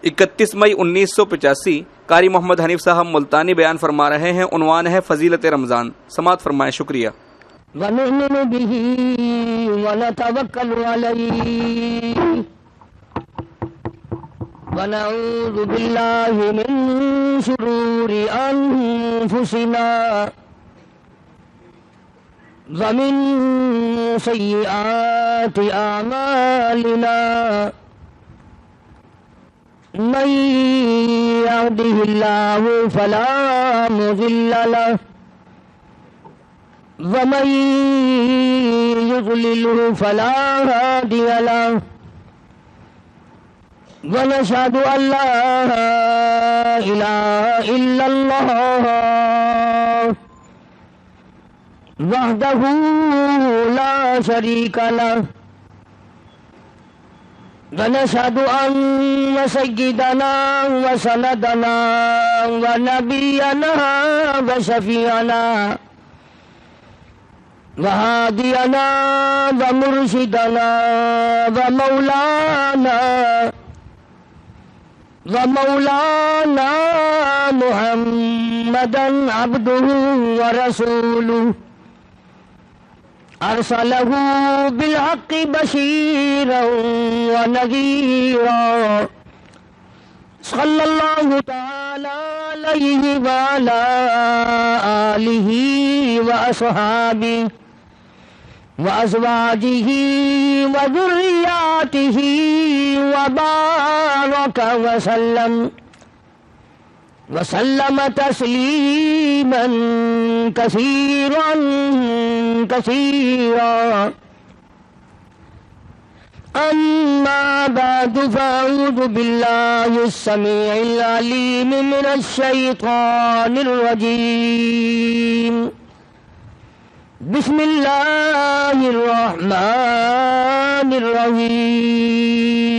31 مئی 1985 قاری محمد حنیف صاحب ملتانی بیان فرما رہے ہیں، عنوان ہے فضیلت رمضان۔ سماعت فرمائیں، شکریہ۔ وَنُؤْمِنُ بِهِ وَنَتَوَكَّلُ عَلَيْهِ وَنَعُوذُ بِاللَّهِ مِن شُرُورِ أَنفُسِنَا وَمِن سَيِّئَاتِ أَعْمَالِنَا مَن يَهْدِهِ اللَّهُ فَلَا مُضِلَّ لَهُ وَمَن يُضْلِلْهُ فَلَا هَادِيَ لَهُ وَنَشْهَدُ أَن لَّا إِلَٰهَ إِلَّا اللَّهُ وَحْدَهُ لَا شَرِيكَ لَهُ ونشهد أن سيدنا وسندنا ونبينا وشفيعنا وهادينا ومرشدنا ومولانا محمدا عبده ورسوله أرسله بالحق بشيرا ونذيرا صلى الله تعالى عليه وعلى آله وأصحابه وأزواجه وذرياته وبارك وسلم تسليما كثيرا أما بعد فأعوذ بالله السميع العليم من الشيطان الرجيم بسم الله الرحمن الرحيم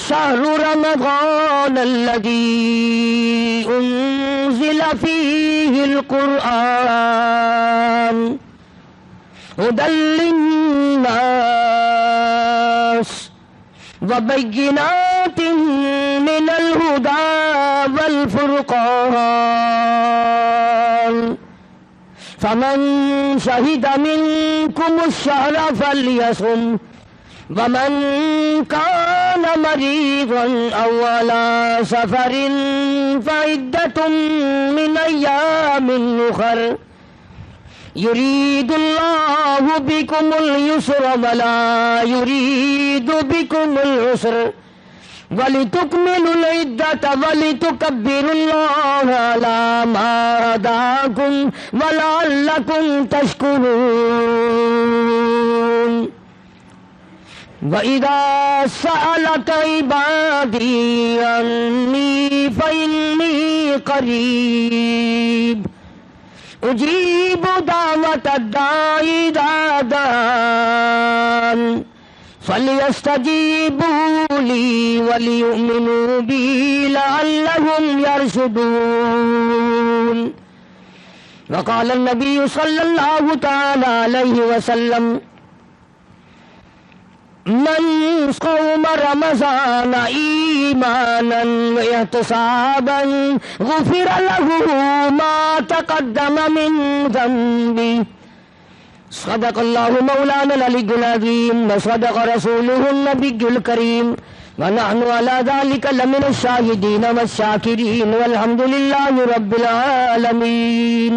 شهر رمضان الذي أنزل فيه القرآن هدى للناس وبينات من الهدى والفرقان فمن شهد منكم الشهر فليصم ومن كان مريضا أو على سفر فعدة من أيام أخر يريد الله بكم اليسر ولا يريد بكم العسر وَلِتُكْمِلُوا الْعِدَّةَ وَلِتُكَبِّرُوا اللَّهَ عَلَى مَا هَدَاكُمْ وَلَعَلَّكُمْ تَشْكُرُونَ وَإِذَا سَأَلَكَ عِبَادِي عَنِّي فَإِنِّي قَرِيبٌ أُجِيبُ دَعْوَةَ الدَّاعِ إِذَا دَعَانِ فَلْيَسْتَجِيبُوا لِي وَلْيُؤْمِنُوا بِي لَعَلَّهُمْ يَرْشُدُونَ وقال النبي صلى الله تعالى عليه وسلم من صام رمضان إيمانا واحتسابا غفر له ما تقدم من ذنبه صدق الله مولانا العلي العظيم وصدق رسوله النبي الكريم ونحن على ذلك لمن الشاهدين والشاكرين والحمد لله رب العالمين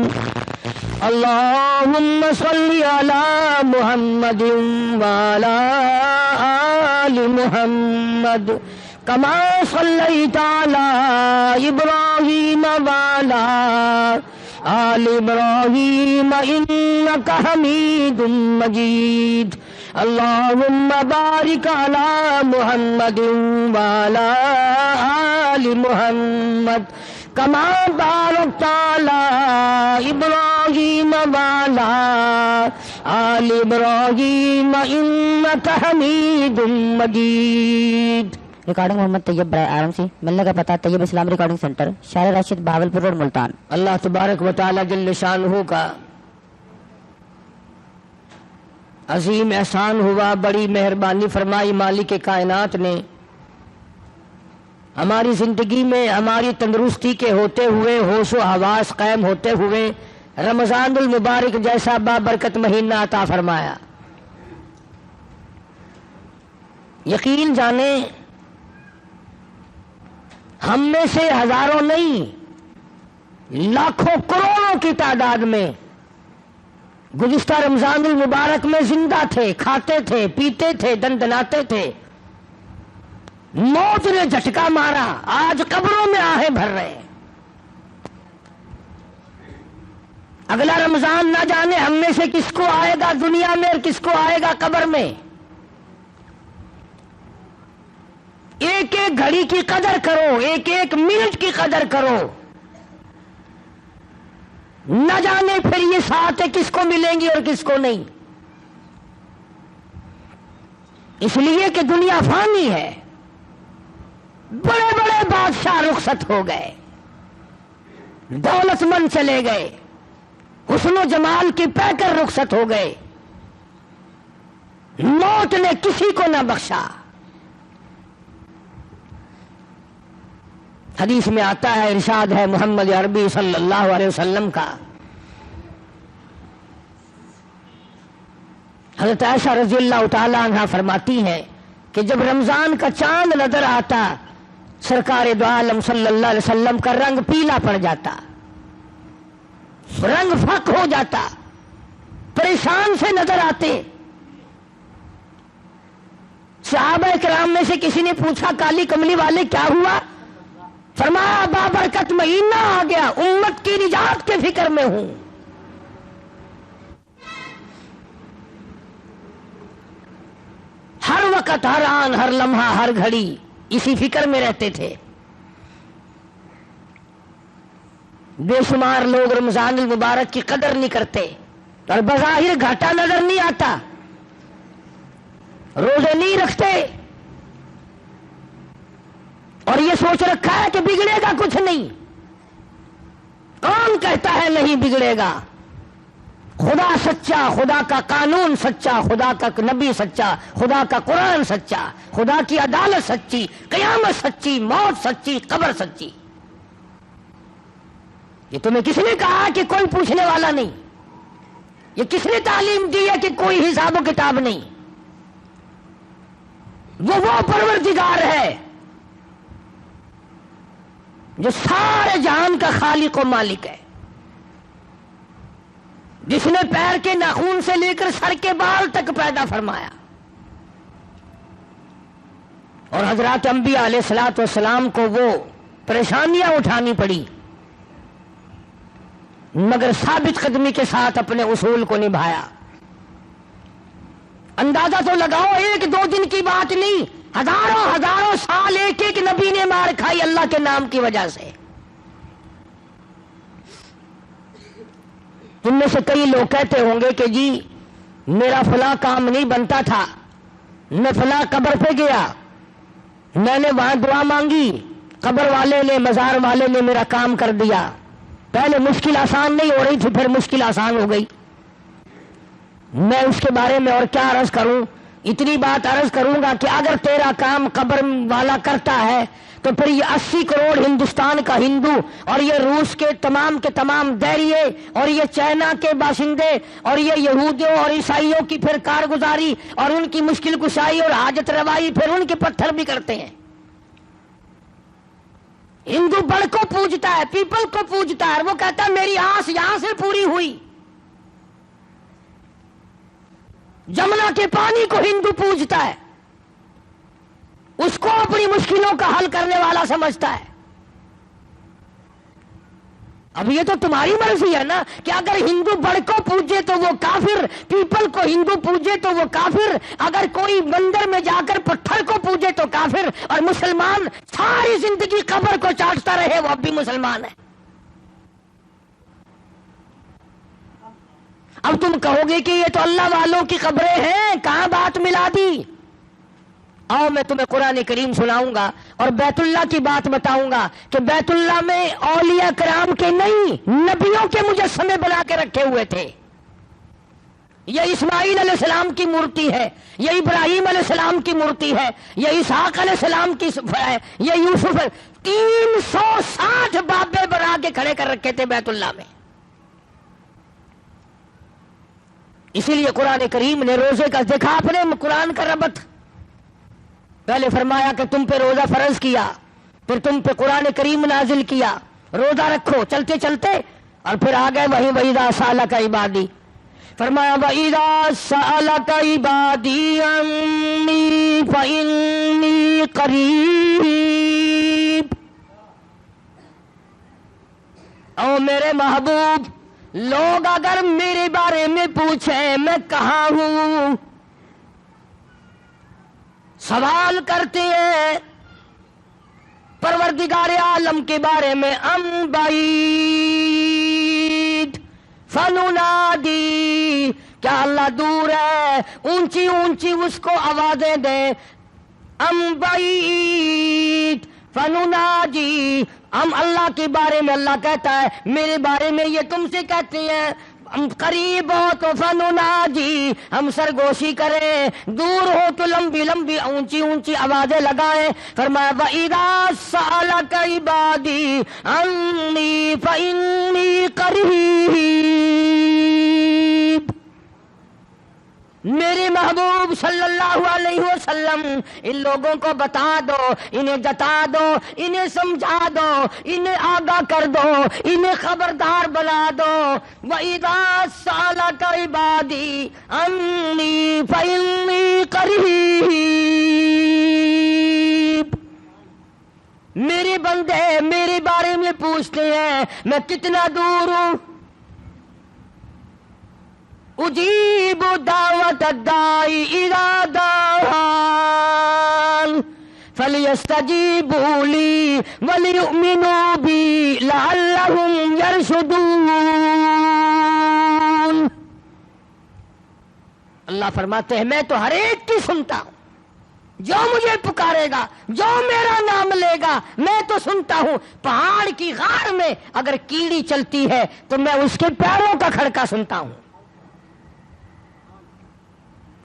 اللهم صل على محمد وعلى آل محمد كما صليت على إبراهيم وعلى آل إبراهيم إنك حميد مجيد اللهم بارك على محمد وعلى آل محمد كما باركت على إبراهيم وعلى آل إبراهيم إنك حميد مجيد۔ ریکارڈنگ محمد طیب برائے آرم سی، ملنے کا پتہ طیب اسلام ریکارڈنگ سینٹر، شارع راشد بہاولپور روڈ ملتان۔ اللہ تبارک و تعالی جل شانہ کا عظیم احسان ہوا، بڑی مہربانی فرمائی مالک کائنات نے ہماری زندگی میں ہماری تندرستی کے ہوتے ہوئے، ہوش و حواس قائم ہوتے ہوئے رمضان المبارک جیسا بابرکت مہینہ عطا فرمایا۔ یقین جانیں ہم میں سے ہزاروں نہیں، لاکھوں کروڑوں کی تعداد میں گزشتہ رمضان المبارک میں زندہ تھے، کھاتے تھے، پیتے تھے، دندناتے تھے، موت نے جھٹکا مارا، آج قبروں میں آہیں بھر رہے ہیں۔ اگلا رمضان نہ جانے ہم میں سے کس کو آئے گا دنیا میں اور کس کو آئے گا قبر میں۔ ایک ایک گھڑی کی قدر کرو، ایک ایک منٹ کی قدر کرو، نہ جانے پھر یہ ساتیں کس کو ملیں گی اور کس کو نہیں۔ اس لیے کہ دنیا فانی ہے، بڑے بڑے بادشاہ رخصت ہو گئے، دولت مند چلے گئے، حسن و جمال کی پیکر رخصت ہو گئے، موت نے کسی کو نہ بخشا۔ حدیث میں آتا ہے، ارشاد ہے محمد عربی صلی اللہ علیہ وسلم کا، حضرت عائشہ رضی اللہ تعالی عنہا فرماتی ہیں کہ جب رمضان کا چاند نظر آتا سرکار دو عالم صلی اللہ علیہ وسلم کا رنگ پیلا پڑ جاتا، رنگ فق ہو جاتا، پریشان سے نظر آتے۔ صحابہ کرام میں سے کسی نے پوچھا کالی کملی والے کیا ہوا؟ فرمایا بابرکت مہینہ آ گیا، امت کی نجات کے فکر میں ہوں۔ ہر وقت، ہر آن، ہر لمحہ، ہر گھڑی اسی فکر میں رہتے تھے۔ بے شمار لوگ رمضان المبارک کی قدر نہیں کرتے اور بظاہر گھاٹا نظر نہیں آتا، روزے نہیں رکھتے اور یہ سوچ رکھا ہے کہ بگڑے گا کچھ نہیں۔ کون کہتا ہے نہیں بگڑے گا؟ خدا سچا، خدا کا قانون سچا، خدا کا نبی سچا، خدا کا قرآن سچا، خدا کی عدالت سچی، قیامت سچی، موت سچی، قبر سچی۔ یہ تمہیں کس نے کہا کہ کوئی پوچھنے والا نہیں؟ یہ کس نے تعلیم دی ہے کہ کوئی حساب و کتاب نہیں؟ وہ پروردگار ہے جو سارے جہان کا خالق و مالک ہے، جس نے پیر کے ناخن سے لے کر سر کے بال تک پیدا فرمایا، اور حضرات انبیاء علیہ الصلوۃ والسلام کو وہ پریشانیاں اٹھانی پڑی مگر ثابت قدمی کے ساتھ اپنے اصول کو نبھایا۔ اندازہ تو لگاؤ، ایک دو دن کی بات نہیں، ہزاروں سال ایک ایک نبی نے مار کھائی اللہ کے نام کی وجہ سے۔ ان میں سے کئی لوگ کہتے ہوں گے کہ جی میرا فلاں کام نہیں بنتا تھا، میں فلاں قبر پہ گیا، میں نے وہاں دعا مانگی، قبر والے نے، مزار والے نے میرا کام کر دیا، پہلے مشکل آسان نہیں ہو رہی تھی پھر مشکل آسان ہو گئی۔ میں اس کے بارے میں اور کیا عرض کروں، اتنی بات عرض کروں گا کہ اگر تیرا کام قبر والا کرتا ہے تو پھر یہ 80 کروڑ ہندوستان کا ہندو اور یہ روس کے تمام دہریے اور یہ چائنا کے باشندے اور یہ یہودیوں اور عیسائیوں کی پھر کارگزاری اور ان کی مشکل کشائی اور حاجت روائی پھر ان کے پتھر بھی کرتے ہیں۔ ہندو بڑ کو پوجتا ہے، پیپل کو پوجتا ہے، وہ کہتا ہے میری آس یہاں سے پوری ہوئی۔ جمنا کے پانی کو ہندو پوجتا ہے، اس کو اپنی مشکلوں کا حل کرنے والا سمجھتا ہے۔ اب یہ تو تمہاری مرضی ہے نا کہ اگر ہندو بڑ کو پوجے تو وہ کافر، پیپل کو ہندو پوجے تو وہ کافر، اگر کوئی مندر میں جا کر پتھر کو پوجے تو کافر، اور مسلمان ساری زندگی قبر کو چاٹتا رہے وہ اب بھی مسلمان ہے۔ اب تم کہو گے کہ یہ تو اللہ والوں کی قبریں ہیں، کہاں بات ملا دی؟ آؤ میں تمہیں قرآن کریم سناؤں گا اور بیت اللہ کی بات بتاؤں گا کہ بیت اللہ میں اولیاء کرام کے نہیں، نبیوں کے مجسمے بنا کے رکھے ہوئے تھے۔ یہ اسماعیل علیہ السلام کی مورتی ہے، یہ ابراہیم علیہ السلام کی مورتی ہے، یہ اسحاق علیہ السلام کی ہے، یہ یوسف ہے۔ 360 بابے بنا کے کھڑے کر رکھے تھے بیت اللہ میں۔ اسی لیے قرآن کریم نے روزے کا دیکھا آپ نے قرآن کا ربط، پہلے فرمایا کہ تم پہ روزہ فرض کیا، پھر تم پہ قرآن کریم نازل کیا، روزہ رکھو چلتے چلتے، اور پھر آ گئے وَإِذَا سَأَلَكَ عِبَادِي، فرمایا وَإِذَا سَأَلَكَ عِبَادِي عَنِّي فَإِنِّي قَرِيبٌ، او میرے محبوب لوگ اگر میرے بارے میں پوچھیں میں کہاں ہوں، سوال کرتے ہیں پروردگار عالم کے بارے میں، ام بعید فننادی، کیا اللہ دور ہے، اونچی اونچی اس کو آوازیں دیں، ام بعید فننادی، ہم اللہ کے بارے میں اللہ کہتا ہے میرے بارے میں یہ تم سے کہتے ہیں ہم قریب ہو تو فنناجی، ہم سرگوشی کریں، دور ہو تو لمبی لمبی اونچی اونچی آوازیں لگائیں۔ فرمایا وَإِذَا سَأَلَكَ عِبَادِي عَنِّي فَإِنِّي قَرِيبٌ، میرے محبوب صلی اللہ علیہ وسلم ان لوگوں کو بتا دو، انہیں جتا دو، انہیں سمجھا دو، انہیں آگاہ کر دو، انہیں خبردار بنا دو۔ وَإِذَا سَأَلَكَ عِبَادِي عَنِّي فَإِنِّي قَرِيبٌ، میرے بندے میرے بارے میں پوچھتے ہیں میں کتنا دور ہوں، اجیب دعوت الداعی اذا دعان فلیستجیبوا لی ولیؤمنوا بی لعلہم یرشدون۔ اللہ فرماتے ہیں میں تو ہر ایک کی سنتا ہوں، جو مجھے پکارے گا، جو میرا نام لے گا میں تو سنتا ہوں۔ پہاڑ کی غار میں اگر کیڑی چلتی ہے تو میں اس کے پیروں کا کھڑکا سنتا ہوں۔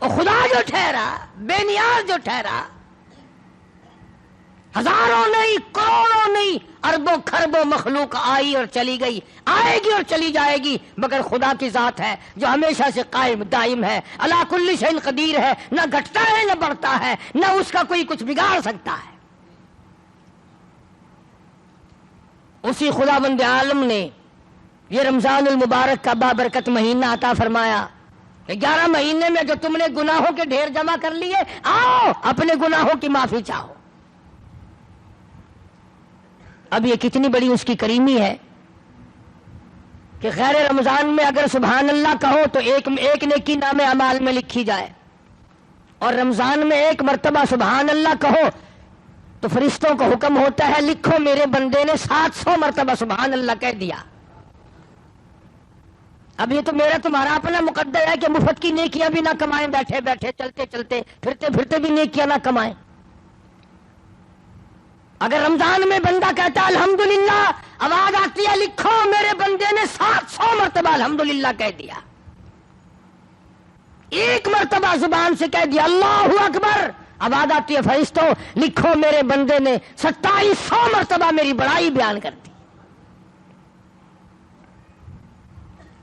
خدا جو ٹھہرا، بے نیاز جو ٹھہرا، ہزاروں نہیں کروڑوں نہیں اربوں خربوں مخلوق آئی اور چلی گئی، آئے گی اور چلی جائے گی، مگر خدا کی ذات ہے جو ہمیشہ سے قائم دائم ہے، علی کل شیء قدیر ہے، نہ گھٹتا ہے نہ بڑھتا ہے، نہ اس کا کوئی کچھ بگاڑ سکتا ہے۔ اسی خداوند عالم نے یہ رمضان المبارک کا بابرکت مہینہ عطا فرمایا کہ 11 مہینے میں جو تم نے گناہوں کے ڈھیر جمع کر لیے، آؤ اپنے گناہوں کی معافی چاہو۔ اب یہ کتنی بڑی اس کی کریمی ہے کہ غیر رمضان میں اگر سبحان اللہ کہو تو ایک نیکی نام اعمال میں لکھی جائے، اور رمضان میں ایک مرتبہ سبحان اللہ کہو تو فرشتوں کو حکم ہوتا ہے لکھو میرے بندے نے 700 مرتبہ سبحان اللہ کہہ دیا۔ اب یہ تو میرا تمہارا اپنا مقدر ہے کہ مفت کی نیکیاں بھی نہ کمائیں، بیٹھے بیٹھے چلتے چلتے پھرتے پھرتے بھی نیکیاں نہ کمائیں۔ اگر رمضان میں بندہ کہتا ہے الحمدللہ، آواز آتی ہے لکھو میرے بندے نے 700 مرتبہ الحمدللہ کہہ دیا، ایک مرتبہ زبان سے کہہ دیا اللہ اکبر، آواز آتی ہے فرشتوں لکھو میرے بندے نے 2700 مرتبہ میری بڑائی بیان کر دی۔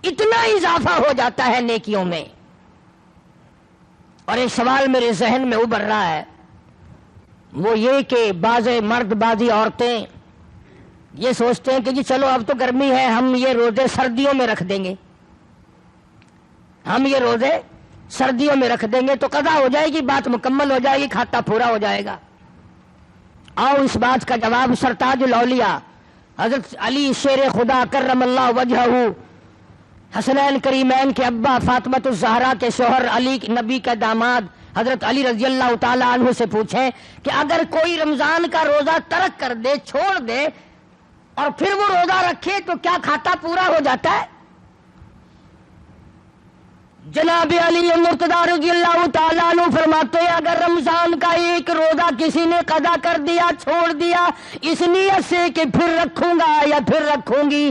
اتنا اضافہ ہو جاتا ہے نیکیوں میں۔ اور ایک سوال میرے ذہن میں ابھر رہا ہے، وہ یہ کہ بعض مرد بعضی عورتیں یہ سوچتے ہیں کہ جی چلو اب تو گرمی ہے، ہم یہ روزے سردیوں میں رکھ دیں گے، ہم یہ روزے سردیوں میں رکھ دیں گے تو قضا ہو جائے گی، بات مکمل ہو جائے گی، کھاتا پورا ہو جائے گا۔ آؤ اس بات کا جواب سرتاج الاولیاء حضرت علی شیر خدا کرم اللہ وجہہ، حسنین کریمین کے ابا، فاطمۃ الزہرا کے شوہر، علی نبی کا داماد حضرت علی رضی اللہ تعالی عنہ سے پوچھیں کہ اگر کوئی رمضان کا روزہ ترک کر دے، چھوڑ دے، اور پھر وہ روزہ رکھے تو کیا کھاتا پورا ہو جاتا ہے؟ جناب علی مرتضیٰ رضی اللہ تعالیٰ عنہ فرماتے ہیں اگر رمضان کا ایک روزہ کسی نے قضا کر دیا، چھوڑ دیا، اس نیت سے کہ پھر رکھوں گا یا پھر رکھوں گی،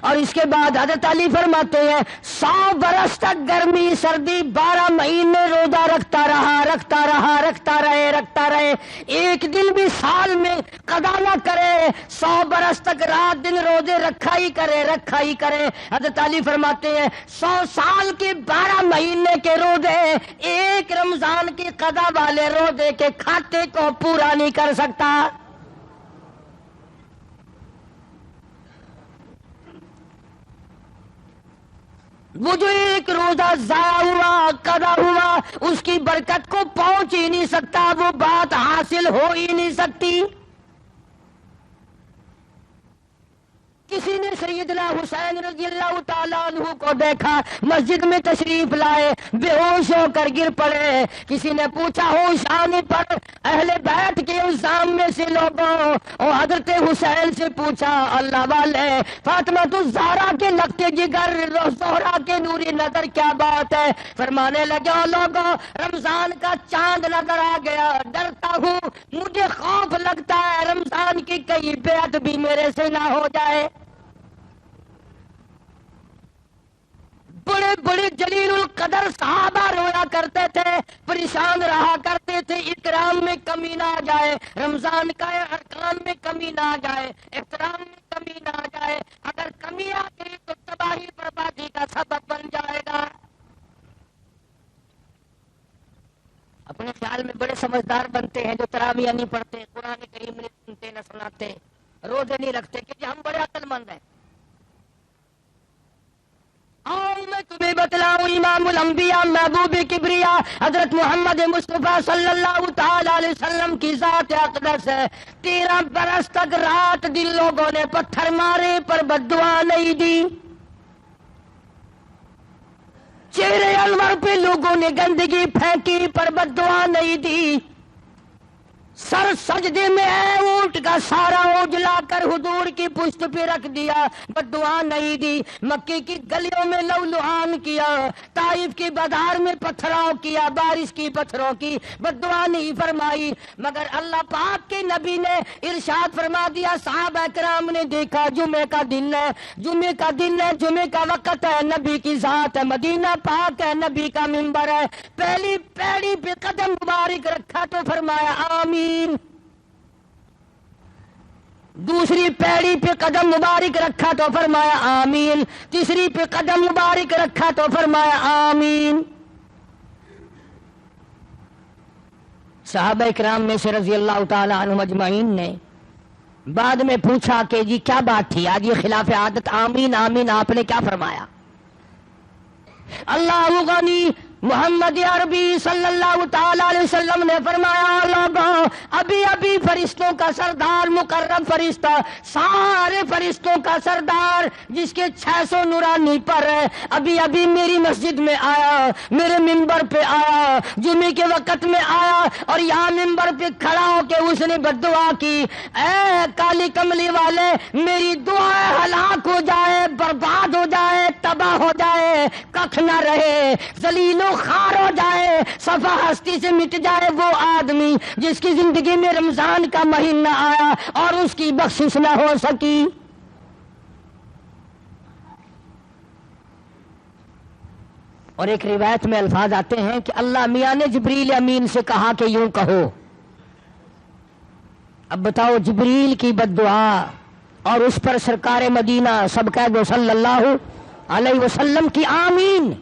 اور اس کے بعد حضرت علی فرماتے ہیں 100 برس تک گرمی سردی 12 مہینے روزہ رکھتا رہے، ایک دن بھی سال میں قضا نہ کرے، 100 برس تک رات دن روزے رکھا ہی کرے۔ حضرت علی فرماتے ہیں 100 سال کے 12 مہینے کے روزے ایک رمضان کی قضا والے روزے کے کھاتے کو پورا نہیں کر سکتا۔ وہ جو ایک روزہ ضائع ہوا قضا ہوا اس کی برکت کو پہنچ ہی نہیں سکتا، وہ بات حاصل ہو ہی نہیں سکتی۔ کسی نے سیدنا حسین رضی اللہ تعالیٰ عنہ کو دیکھا، مسجد میں تشریف لائے، بے ہوش ہو کر گر پڑے۔ کسی نے پوچھا ہوش آنے پر اہل بیت کے اس سامنے سے لوگوں اور حضرت حسین سے پوچھا، اللہ والے فاطمہ الزہرا کے لگتے جگر زہرا کے نوری نظر کیا بات ہے؟ فرمانے لگے، لوگوں رمضان کا چاند نظر آ گیا، ڈرتا ہوں مجھے خوف لگتا ہے رمضان کی کئی بیعت بھی میرے سے نہ ہو جائے۔ بڑے بڑے جلیل القدر صحابہ رویا کرتے تھے، پریشان رہا کرتے تھے، اکرام میں کمی نہ آ جائے، رمضان کا ارکان میں کمی نہ آ جائے، احترام میں کمی نہ آ جائے، اگر کمی آ گئی تو تباہی بربادی کا سبب بن جائے گا۔ اپنے خیال میں بڑے سمجھدار بنتے ہیں جو تراویح نہیں پڑھتے، قرآن کریم نہیں سنتے نہ سناتے، روزے نہیں رکھتے کہ ہم بڑے عقل مند ہیں۔ آؤ میں تمہیں بتلاؤں امام الانبیاء محبوب کبریا حضرت محمد مصطفیٰ صلی اللہ تعالی علیہ وسلم کی ذات اقدس ہے۔ 13 برس تک رات دن لوگوں نے پتھر مارے پر بددعا نہیں دی، چہرے انور پہ لوگوں نے گندگی پھینکی پر بددعا نہیں دی، سر سجدے میں ہے اونٹ کا سارا اجلا کر حضور کی پشت پہ رکھ دیا، بددعا نہیں دی، مکے کی گلیوں میں لولوہان کیا، طائف کی بازار میں پتھراؤ کیا، بارش کی پتھروں کی، بددعا نہیں فرمائی، مگر اللہ پاک کے نبی نے ارشاد فرما دیا، صحابہ کرام نے دیکھا جمعے کا دن ہے، جمعے کا وقت ہے، نبی کی ذات ہے، مدینہ پاک ہے، نبی کا منبر ہے، پہلی پیڑی پہ قدم مبارک رکھا تو فرمایا آمین، دوسری پیڑی پہ قدم مبارک رکھا تو فرمایا آمین، تیسری پہ قدم مبارک رکھا تو فرمایا آمین۔ صحابہ کرام میں سے رضی اللہ تعالی عنہم اجمعین نے بعد میں پوچھا کہ جی کیا بات تھی آج یہ خلاف عادت آمین آمین آپ نے کیا فرمایا؟ اللہ غنی محمد عربی صلی اللہ تعالی علیہ وسلم نے فرمایا، لوگوں ابھی ابھی فرشتوں کا سردار مقرب فرشتہ، سارے فرشتوں کا سردار جس کے 600 نورانی پر ہے، ابھی ابھی میری مسجد میں آیا، میرے منبر پہ آیا، جمعے کے وقت میں آیا اور یہاں منبر پہ کھڑا ہو کے اس نے بددعا کی، اے کالی کملی والے میری دعائیں ہلاک ہو جائے، برباد ہو جائے، تباہ ہو جائے، ککھ نہ رہے، ذلیل و خار ہو جائے، صفا ہستی سے مٹ جائے وہ آدمی جس کی زندگی میں رمضان کا مہینہ آیا اور اس کی بخشش نہ ہو سکی۔ اور ایک روایت میں الفاظ آتے ہیں کہ اللہ میاں نے جبریل امین سے کہا کہ یوں کہو۔ اب بتاؤ جبریل کی بددعا اور اس پر سرکار مدینہ سب کہہ دو صلی اللہ علیہ وسلم کی آمین،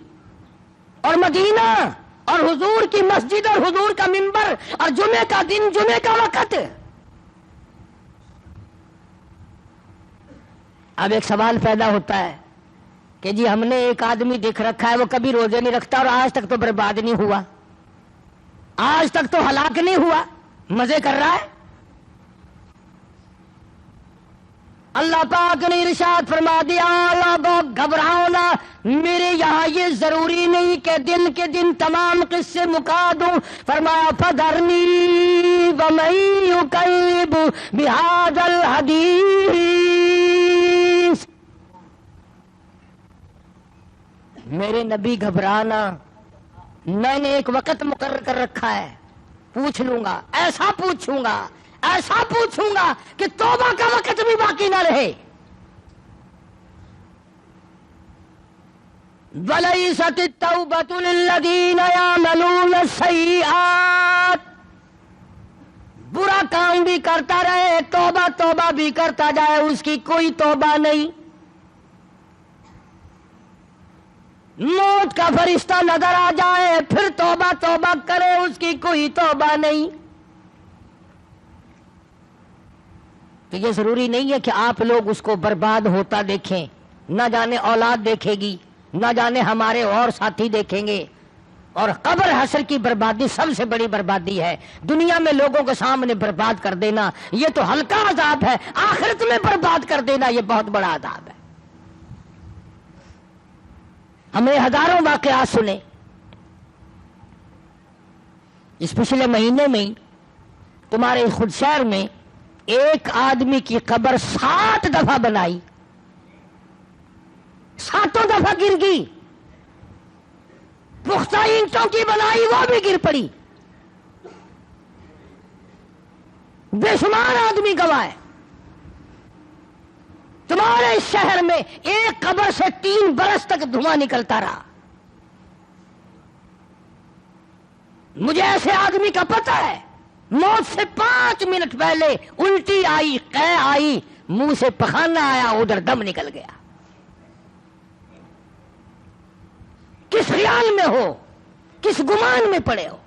اور مدینہ اور حضور کی مسجد اور حضور کا منبر اور جمعے کا دن جمعے کا وقت۔ اب ایک سوال پیدا ہوتا ہے کہ جی ہم نے ایک آدمی دیکھ رکھا ہے وہ کبھی روزے نہیں رکھتا اور آج تک تو برباد نہیں ہوا، آج تک تو ہلاک نہیں ہوا، مزے کر رہا ہے۔ اللہ پاک نے ارشاد فرما دیا، لوگوں گھبراؤ نہ، میرے یہاں یہ ضروری نہیں کہ دن کے دن تمام قصے مکا دوں، فرمایا فَذَرْنِي وَمَن يُكَذِّبُ بِهَذَا الْحَدِيثِ، میرے نبی گھبرانا، میں نے ایک وقت مقرر کر رکھا ہے، پوچھ لوں گا، ایسا پوچھوں گا کہ توبہ کا وقت بھی باقی نہ رہے۔ وَلَيْسَتِ التَّوْبَةُ لِلَّذِينَ يَعْمَلُونَ السَّيِّئَاتِ، برا کام بھی کرتا رہے، توبہ توبہ بھی کرتا جائے، اس کی کوئی توبہ نہیں۔ موت کا فرشتہ نظر آ جائے پھر توبہ توبہ کرے، اس کی کوئی توبہ نہیں۔ تو یہ ضروری نہیں ہے کہ آپ لوگ اس کو برباد ہوتا دیکھیں، نہ جانے اولاد دیکھے گی، نہ جانے ہمارے اور ساتھی دیکھیں گے۔ اور قبر حشر کی بربادی سب سے بڑی بربادی ہے۔ دنیا میں لوگوں کے سامنے برباد کر دینا یہ تو ہلکا عذاب ہے، آخرت میں برباد کر دینا یہ بہت بڑا عذاب ہے۔ ہم نے ہزاروں واقعات سنے، اس پچھلے مہینے میں تمہارے خود شہر میں ایک آدمی کی قبر 7 دفعہ بنائی، 7 دفعہ گر گئی، پختہ اینٹوں کی بنائی وہ بھی گر پڑی، بے شمار آدمی گوائے۔ تمہارے اس شہر میں ایک قبر سے 3 برس تک دھواں نکلتا رہا۔ مجھے ایسے آدمی کا پتہ ہے موت سے 5 منٹ پہلے الٹی آئی، قے آئی، منہ سے پخانہ آیا، ادھر دم نکل گیا۔ کس خیال میں ہو، کس گمان میں پڑے ہو؟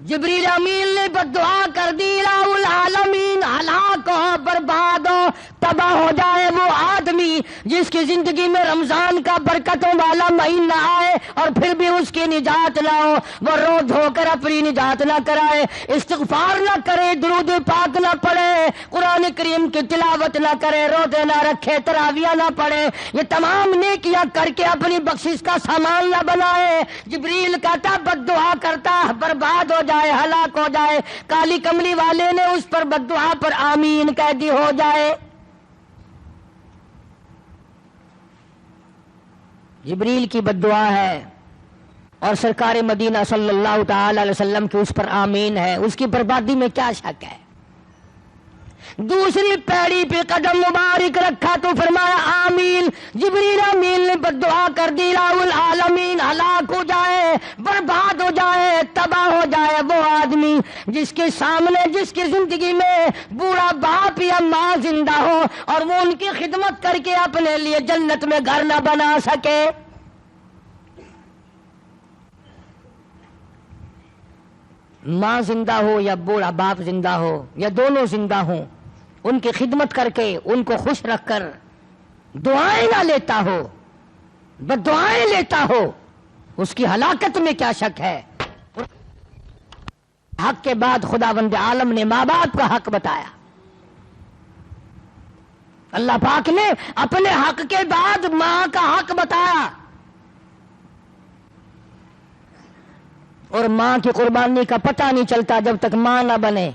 جبریل امین نے بددعا کر دی، الہ العالمین ہلاک ہو، برباد ہو، تباہ ہو جائے وہ آدمی جس کی زندگی میں رمضان کا برکتوں والا مہینہ آئے اور پھر بھی اس کی نجات نہ ہو، وہ رو دھو کر اپنی نجات نہ کرائے، استغفار نہ کرے، درود پاک نہ پڑھے، قرآن کریم کی تلاوت نہ کرے، روزے نہ رکھے، تراویح نہ پڑھے، یہ تمام نیکیاں کر کے اپنی بخشش کا سامان نہ بنائے۔ جبریل کہتا بددعا کرتا برباد ہو جائے، ہلاک ہو جائے۔ کالی کملی والے نے اس پر بددعا پر آمین کہہ دی، ہو جائے۔ جبریل کی بددعا ہے اور سرکار مدینہ صلی اللہ تعالی علیہ وسلم کی اس پر آمین ہے، اس کی بربادی میں کیا شک ہے؟ دوسری پیڑی پہ قدم مبارک رکھا تو فرمایا آمین۔ جبریل امین نے بددعا کر دی، الہ العالمین ہلاک ہو جائے، برباد ہو جائے، تباہ ہو جائے وہ آدمی جس کے سامنے، جس کی زندگی میں بوڑھا باپ یا ماں زندہ ہو اور وہ ان کی خدمت کر کے اپنے لیے جنت میں گھر نہ بنا سکے۔ ماں زندہ ہو یا بوڑھا باپ زندہ ہو یا دونوں زندہ ہوں، ان کی خدمت کر کے ان کو خوش رکھ کر دعائیں نہ لیتا ہو، بددعائیں لیتا ہو، اس کی ہلاکت میں کیا شک ہے؟ حق کے بعد خداوند عالم نے ماں باپ کا حق بتایا۔ اللہ پاک نے اپنے حق کے بعد ماں کا حق بتایا، اور ماں کی قربانی کا پتہ نہیں چلتا جب تک ماں نہ بنے۔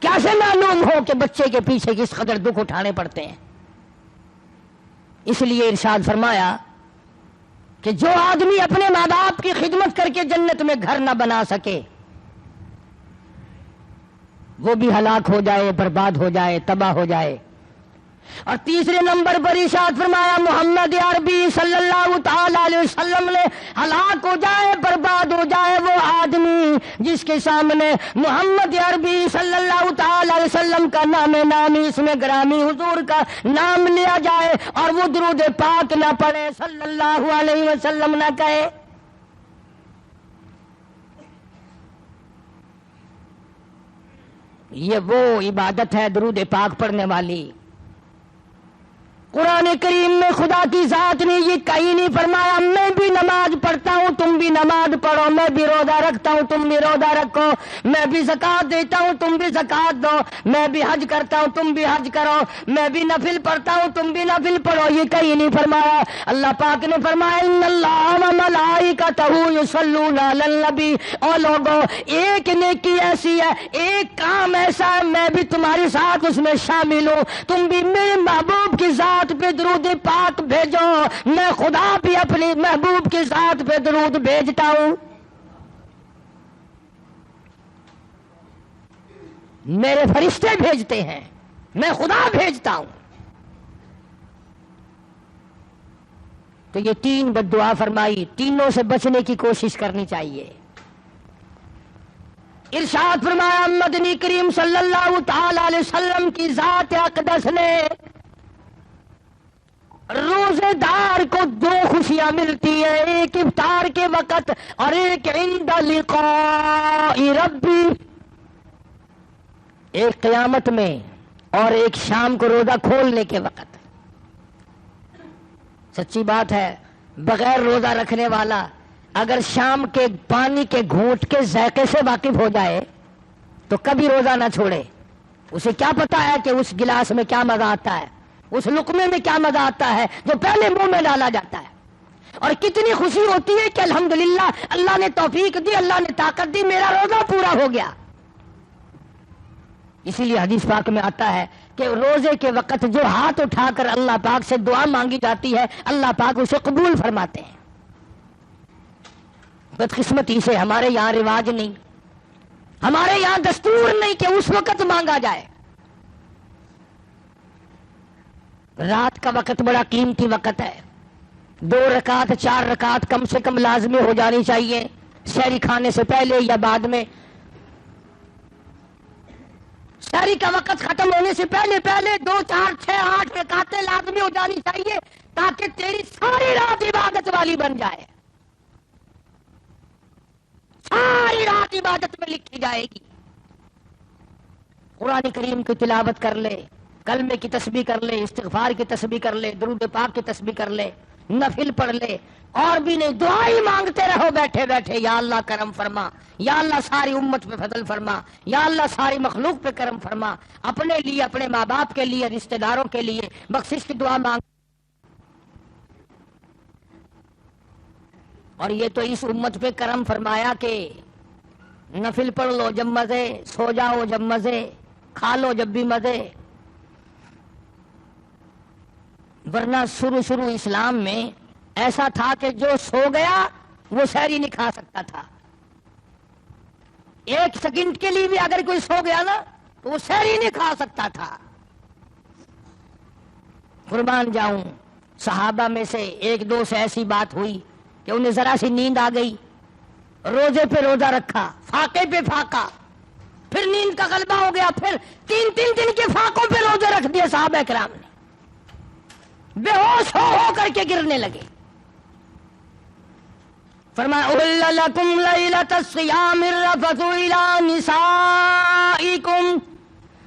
کیسے معلوم ہو کہ بچے کے پیچھے کس قدر دکھ اٹھانے پڑتے ہیں؟ اس لیے ارشاد فرمایا کہ جو آدمی اپنے ماں باپ کی خدمت کر کے جنت میں گھر نہ بنا سکے وہ بھی ہلاک ہو جائے، برباد ہو جائے، تباہ ہو جائے۔ اور تیسرے نمبر پر ارشاد فرمایا محمد عربی صلی اللہ تعالی علیہ وسلم نے ہلاک ہو جائے، برباد ہو جائے وہ آدمی جس کے سامنے محمد عربی صلی اللہ تعالی علیہ وسلم کا نام نامی، اس میں گرامی حضور کا نام لیا جائے اور وہ درود پاک نہ پڑھے، صلی اللہ علیہ وسلم نہ کہے۔ یہ وہ عبادت ہے درود پاک پڑھنے والی۔ قرآن کریم میں خدا کی ذات نے یہ کہیں نہیں فرمایا میں بھی نماز پڑھتا ہوں تم بھی نماز پڑھو، میں بھی روزہ رکھتا ہوں تم بھی روزہ رکھو، میں بھی زکات دیتا ہوں تم بھی زکات دو، میں بھی حج کرتا ہوں تم بھی حج کرو، میں بھی نفل پڑھتا ہوں تم بھی نفل پڑھو، یہ کہیں نہیں فرمایا۔ اللہ پاک نے فرمایا ان اللہ و ملائکتہ یصلون علی النبی، او لوگو ایک نیکی ایسی ہے، ایک کام ایسا ہے میں بھی تمہارے ساتھ اس میں شامل ہوں، تم بھی میرے محبوب کی ذات پہ درود پاک بھیجو، میں خدا بھی اپنے محبوب کے ساتھ پہ درود بھیجتا ہوں۔ میرے فرشتے بھیجتے ہیں، میں خدا بھیجتا ہوں۔ تو یہ 3 بد دعا فرمائی، تینوں سے بچنے کی کوشش کرنی چاہیے۔ ارشاد فرمایا مدنی کریم صلی اللہ تعالی علیہ وسلم کی ذات اقدس نے روزے دار کو 2 خوشیاں ملتی ہیں، ایک افطار کے وقت اور ایک عند لقاء ربی، ایک قیامت میں اور ایک شام کو روزہ کھولنے کے وقت۔ سچی بات ہے، بغیر روزہ رکھنے والا اگر شام کے پانی کے گھونٹ کے ذائقے سے واقف ہو جائے تو کبھی روزہ نہ چھوڑے۔ اسے کیا پتا ہے کہ اس گلاس میں کیا مزہ آتا ہے، اس لقمے میں کیا مزہ آتا ہے جو پہلے منہ میں ڈالا جاتا ہے، اور کتنی خوشی ہوتی ہے کہ الحمدللہ اللہ نے توفیق دی، اللہ نے طاقت دی، میرا روزہ پورا ہو گیا۔ اسی لیے حدیث پاک میں آتا ہے کہ روزے کے وقت جو ہاتھ اٹھا کر اللہ پاک سے دعا مانگی جاتی ہے اللہ پاک اسے قبول فرماتے ہیں۔ بدقسمتی سے ہمارے یہاں رواج نہیں، ہمارے یہاں دستور نہیں کہ اس وقت مانگا جائے۔ رات کا وقت بڑا قیمتی وقت ہے، 2 رکعت 4 رکعت کم سے کم لازمی ہو جانی چاہیے، سحری کھانے سے پہلے یا بعد میں۔ سحری کا وقت ختم ہونے سے پہلے 2 4 6 8 رکعتیں لازمی ہو جانی چاہیے تاکہ تیری ساری رات عبادت والی بن جائے، ساری رات عبادت میں لکھی جائے گی۔ قرآن کریم کی تلاوت کر لے، کلمے کی تسبیح کر لے، استغفار کی تسبیح کر لے، درود پاک کی تسبیح کر لے، نفل پڑھ لے، اور بھی نہیں دعا ہی مانگتے رہو بیٹھے بیٹھے، یا اللہ کرم فرما، یا اللہ ساری امت پہ فضل فرما، یا اللہ ساری مخلوق پہ کرم فرما، اپنے لیے، اپنے ماں باپ کے لیے، رشتہ داروں کے لیے بخشش کی دعا مانگ۔ اور یہ تو اس امت پہ کرم فرمایا کہ نفل پڑھ لو جب مزے، سو جاؤ جب مزے، کھا لو جب بھی مزے۔ ورنہ شروع اسلام میں ایسا تھا کہ جو سو گیا وہ سحری نہیں کھا سکتا تھا، 1 سیکنڈ کے لیے بھی اگر کوئی سو گیا نا تو وہ سحری نہیں کھا سکتا تھا۔ قربان جاؤں، صحابہ میں سے 1 2 سے ایسی بات ہوئی کہ انہیں ذرا سی نیند آ گئی، روزے پہ روزہ رکھا، فاقے پہ فاقہ، پھر نیند کا غلبہ ہو گیا، پھر 3 دن کے فاقوں پہ روزے رکھ دیے صحابہ کرام نے، بے ہوش ہو کر کے گرنے لگے۔ فرمایا احل لکم لیلۃ الصیام الرفث الی نسائکم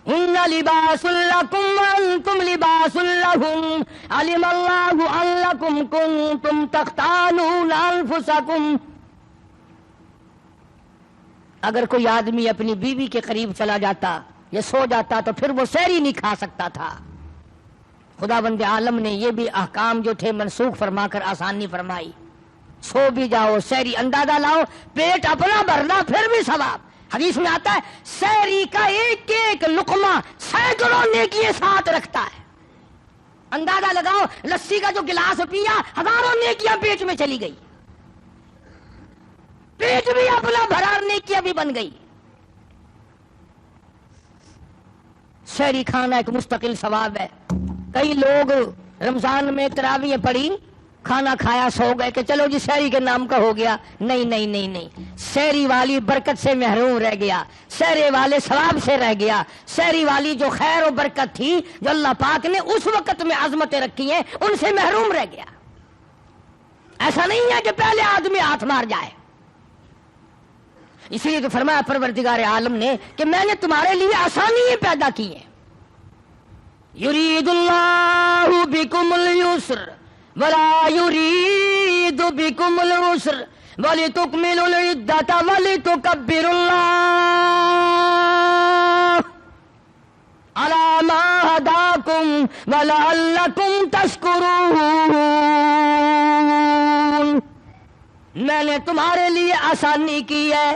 ہن لباس لکم وانتم لباس لہم علم اللہ انکم کنتم تختانون انفسکم۔ اگر کوئی آدمی اپنی بیوی کے قریب چلا جاتا یا سو جاتا تو پھر وہ سحری نہیں کھا سکتا تھا۔ خداوند عالم نے یہ بھی احکام جو تھے منسوخ فرما کر آسانی فرمائی، سو بھی جاؤ، سحری اندازہ لاؤ، پیٹ اپنا بھرنا پھر بھی ثواب۔ حدیث میں آتا ہے سحری کا ایک لقمہ سینکڑوں نیکیاں ساتھ رکھتا ہے۔ اندازہ لگاؤ، لسی کا جو گلاس پیا 1000 نیکیاں پیٹ میں چلی گئی، پیٹ بھی اپنا بھرا، نیکیاں بھی بن گئی۔ سحری کھانا ایک مستقل ثواب ہے۔ کئی لوگ رمضان میں تراویح پڑھی، کھانا کھایا، سو گئے کہ چلو جی سحری کے نام کا ہو گیا۔ نہیں نہیں نہیں نہیں، سحری والی برکت سے محروم رہ گیا، سحری والے ثواب سے رہ گیا، سحری والی جو خیر و برکت تھی جو اللہ پاک نے اس وقت میں عظمتیں رکھی ہیں ان سے محروم رہ گیا۔ ایسا نہیں ہے کہ پہلے آدمی ہاتھ مار جائے۔ اسی لیے تو فرمایا پروردگار عالم نے کہ میں نے تمہارے لیے آسانی پیدا کی ہے۔ یرید اللہ بکم اليسر ولا یرید بکم العسر ولتکملوا العدۃ ولتکبروا اللہ علی ما ہداکم ولعلکم تشکرون۔ میں نے تمہارے لیے آسانی کی ہے،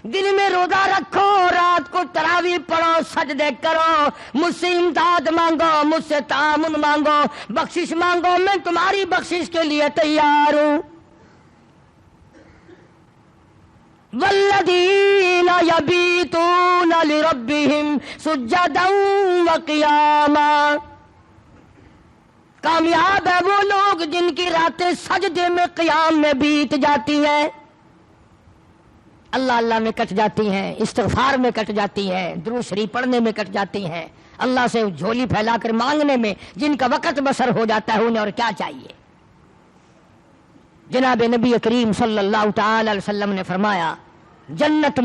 دن میں روزہ رکھو، رات کو تراویح پڑھو، سجدے کرو، مجھ سے امداد مانگو، مجھ سے تعاون مانگو، بخشش مانگو، میں تمہاری بخشش کے لیے تیار ہوں۔ والذین یبیتون لربہم سجدا وقیاما۔ کامیاب ہے وہ لوگ جن کی راتیں سجدے میں قیام میں بیت جاتی ہیں، اللہ اللہ میں کٹ جاتی ہیں، استغفار میں کٹ جاتی ہیں، درود شریف پڑھنے میں کٹ جاتی ہیں، اللہ سے جھولی پھیلا کر مانگنے میں جن کا وقت بسر ہو جاتا ہے، انہیں اور کیا چاہیے۔ جناب نبی کریم صلی اللہ تعالی علیہ وسلم نے فرمایا جنت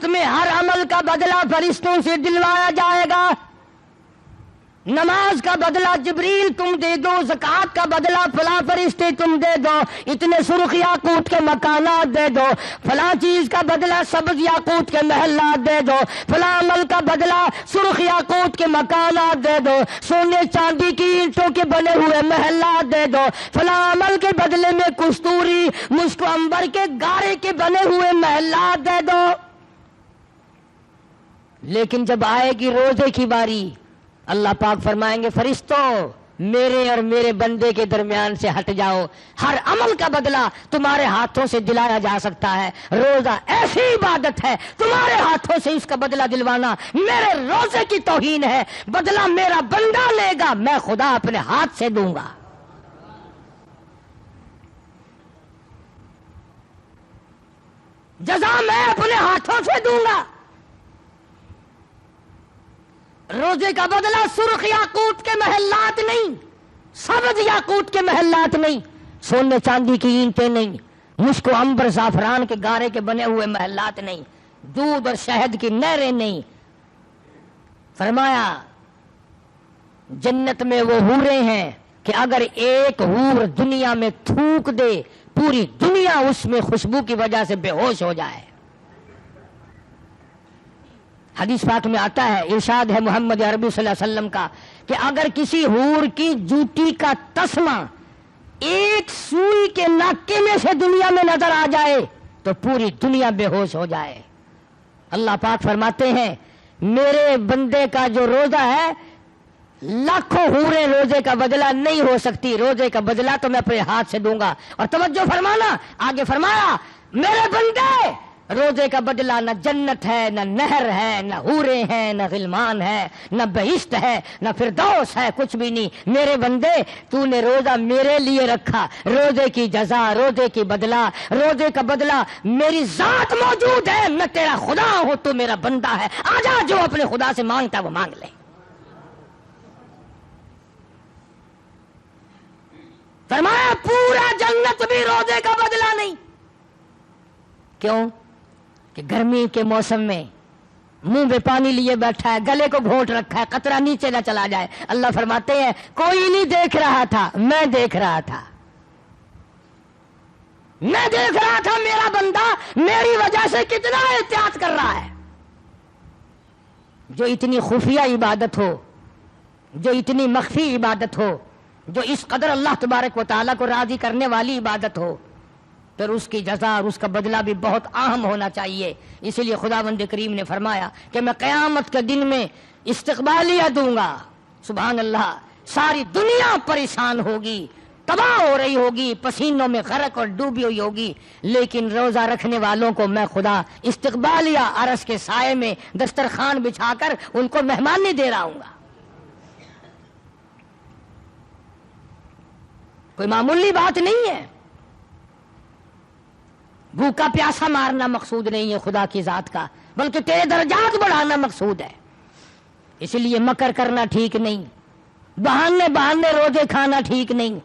میں ہر عمل کا بدلہ فرشتوں سے دلوایا جائے گا۔ نماز کا بدلہ جبریل تم دے دو، زکوٰۃ کا بدلہ فلاں فرشتے تم دے دو، اتنے سرخ یاقوت کے مکانات دے دو، فلاں چیز کا بدلہ سبز یاقوت کے محلات دے دو، فلاں عمل کا بدلہ سرخ یاقوت کے مکانات دے دو، سونے چاندی کی اینٹوں کے بنے ہوئے محلات دے دو، فلاں عمل کے بدلے میں کستوری مشک و عنبر کے گارے کے بنے ہوئے محلات دے دو۔ لیکن جب آئے گی روزے کی باری، اللہ پاک فرمائیں گے فرشتوں میرے اور میرے بندے کے درمیان سے ہٹ جاؤ، ہر عمل کا بدلہ تمہارے ہاتھوں سے دلایا جا سکتا ہے۔ روزہ ایسی عبادت ہے، تمہارے ہاتھوں سے اس کا بدلہ دلوانا میرے روزے کی توہین ہے۔ بدلہ میرا بندہ لے گا، میں خدا اپنے ہاتھ سے دوں گا۔ جزا میں اپنے ہاتھوں سے دوں گا۔ روزے کا بدلہ سرخ یاقوت کے محلات نہیں، سبز یاقوت کے محلات نہیں، سونے چاندی کی اینٹیں نہیں، مشک و عنبر زعفران کے گارے کے بنے ہوئے محلات نہیں، دودھ اور شہد کی نہریں نہیں۔ فرمایا جنت میں وہ حوریں ہیں کہ اگر ایک حور دنیا میں تھوک دے پوری دنیا اس میں خوشبو کی وجہ سے بے ہوش ہو جائے۔ حدیث پاک میں آتا ہے، ارشاد ہے محمد عربی صلی اللہ علیہ وسلم کا کہ اگر کسی حور کی جوتی کا تسمہ ایک سوئی کے ناکے میں سے دنیا میں نظر آ جائے تو پوری دنیا بے ہوش ہو جائے۔ اللہ پاک فرماتے ہیں میرے بندے کا جو روزہ ہے لاکھوں حوریں روزے کا بدلہ نہیں ہو سکتی، روزے کا بدلہ تو میں اپنے ہاتھ سے دوں گا۔ اور توجہ فرمانا، آگے فرمایا میرے بندے روزے کا بدلہ نہ جنت ہے، نہ نہر ہے، نہ حوریں ہیں، نہ غلمان ہے، نہ بہشت ہے، نہ فردوس ہے، کچھ بھی نہیں۔ میرے بندے تو نے روزہ میرے لیے رکھا، روزے کی جزا، روزے کی بدلہ، روزے کا بدلہ میری ذات موجود ہے، میں تیرا خدا ہوں، تو میرا بندہ ہے، آجا جو اپنے خدا سے مانگتا ہے وہ مانگ لے۔ فرمایا پورا جنت بھی روزے کا بدلہ نہیں۔ کیوں؟ کہ گرمی کے موسم میں منہ میں پانی لیے بیٹھا ہے، گلے کو گھونٹ رکھا ہے، قطرہ نیچے نہ چلا جائے۔ اللہ فرماتے ہیں کوئی نہیں دیکھ رہا تھا، میں دیکھ رہا تھا، میں دیکھ رہا تھا میرا بندہ میری وجہ سے کتنا احتیاط کر رہا ہے۔ جو اتنی خفیہ عبادت ہو، جو اتنی مخفی عبادت ہو، جو اس قدر اللہ تبارک و تعالیٰ کو راضی کرنے والی عبادت ہو، پھر اس کی جزا اور اس کا بدلہ بھی بہت اہم ہونا چاہیے۔ اسی لیے خداوند کریم نے فرمایا کہ میں قیامت کے دن میں استقبالیہ دوں گا۔ سبحان اللہ، ساری دنیا پریشان ہوگی، تباہ ہو رہی ہوگی، پسینوں میں غرق اور ڈوبی ہوئی ہوگی، لیکن روزہ رکھنے والوں کو میں خدا استقبالیہ عرش کے سائے میں دسترخوان بچھا کر ان کو مہمانی دے رہا ہوں گا۔ کوئی معمولی بات نہیں ہے، بھوکا پیاسا مارنا مقصود نہیں ہے خدا کی ذات کا، بلکہ تیرے درجات بڑھانا مقصود ہے۔ اس لیے مکر کرنا ٹھیک نہیں، بہانے روزے کھانا ٹھیک نہیں۔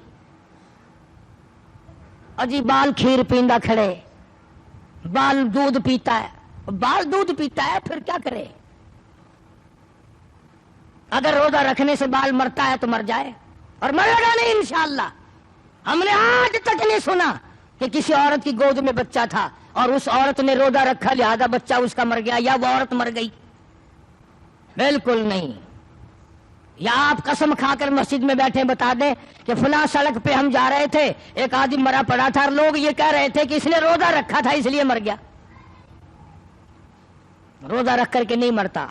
اجی بال کھیر پیندا کھڑے، بال دودھ پیتا ہے، بال دودھ پیتا ہے پھر کیا کرے؟ اگر روزہ رکھنے سے بال مرتا ہے تو مر جائے، اور مرے گا نہیں انشاءاللہ۔ ہم نے آج تک نہیں سنا کہ کسی عورت کی گود میں بچہ تھا اور اس عورت نے روزہ رکھا لہذا بچہ اس کا مر گیا یا وہ عورت مر گئی، بالکل نہیں۔ یا آپ قسم کھا کر مسجد میں بیٹھے بتا دیں کہ فلاں سڑک پہ ہم جا رہے تھے، ایک آدمی مرا پڑا تھا اور لوگ یہ کہہ رہے تھے کہ اس نے روزہ رکھا تھا اس لیے مر گیا۔ روزہ رکھ کر کے نہیں مرتا،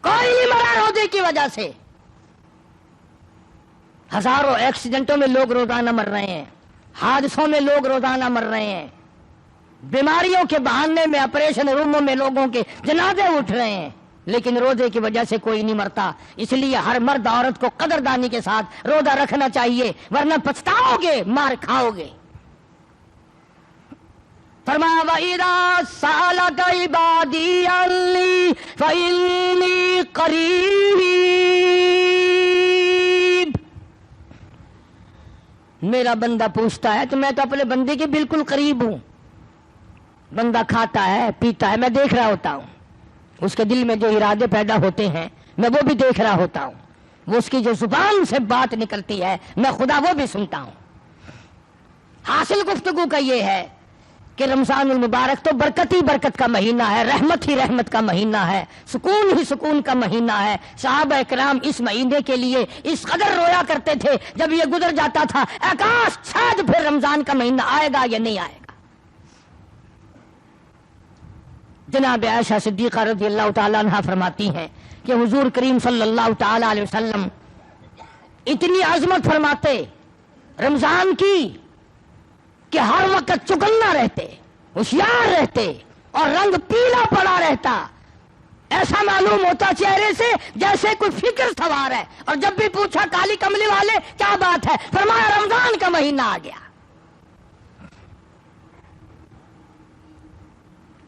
کوئی نہیں مرا روزے کی وجہ سے۔ ہزاروں ایکسیڈنٹوں میں لوگ روزانہ مر رہے ہیں، حادثوں میں لوگ روزانہ مر رہے ہیں، بیماریوں کے بہانے میں آپریشن روموں میں لوگوں کے جنازے اٹھ رہے ہیں، لیکن روزے کی وجہ سے کوئی نہیں مرتا. اس لیے ہر مرد عورت کو قدردانی کے ساتھ روزہ رکھنا چاہیے، ورنہ پچھتاؤ گے، مار کھاؤ گے. فرمایا وَإِذَا سَأَلَكَ عِبَادِي عَنِّي فَإِنِّي قَرِيبٌ. میرا بندہ پوچھتا ہے تو میں تو اپنے بندے کے بالکل قریب ہوں. بندہ کھاتا ہے، پیتا ہے، میں دیکھ رہا ہوتا ہوں. اس کے دل میں جو ارادے پیدا ہوتے ہیں میں وہ بھی دیکھ رہا ہوتا ہوں. وہ اس کی جو زبان سے بات نکلتی ہے میں خدا وہ بھی سنتا ہوں. حاصل گفتگو کا یہ ہے کہ رمضان المبارک تو برکت ہی برکت کا مہینہ ہے، رحمت ہی رحمت کا مہینہ ہے، سکون ہی سکون کا مہینہ ہے. صحابہ کرام اس مہینے کے لیے اس قدر رویا کرتے تھے جب یہ گزر جاتا تھا، اے کاش شاید پھر رمضان کا مہینہ آئے گا یا نہیں آئے گا. جناب عائشہ صدیقہ رضی اللہ تعالی عنہا فرماتی ہیں کہ حضور کریم صلی اللہ تعالی علیہ وسلم اتنی عظمت فرماتے رمضان کی کہ ہر وقت چکنا رہتے، ہوشیار رہتے اور رنگ پیلا پڑا رہتا. ایسا معلوم ہوتا چہرے سے جیسے کوئی فکر سوار ہے. اور جب بھی پوچھا کالی کملی والے کیا بات ہے، فرمایا رمضان کا مہینہ آ گیا.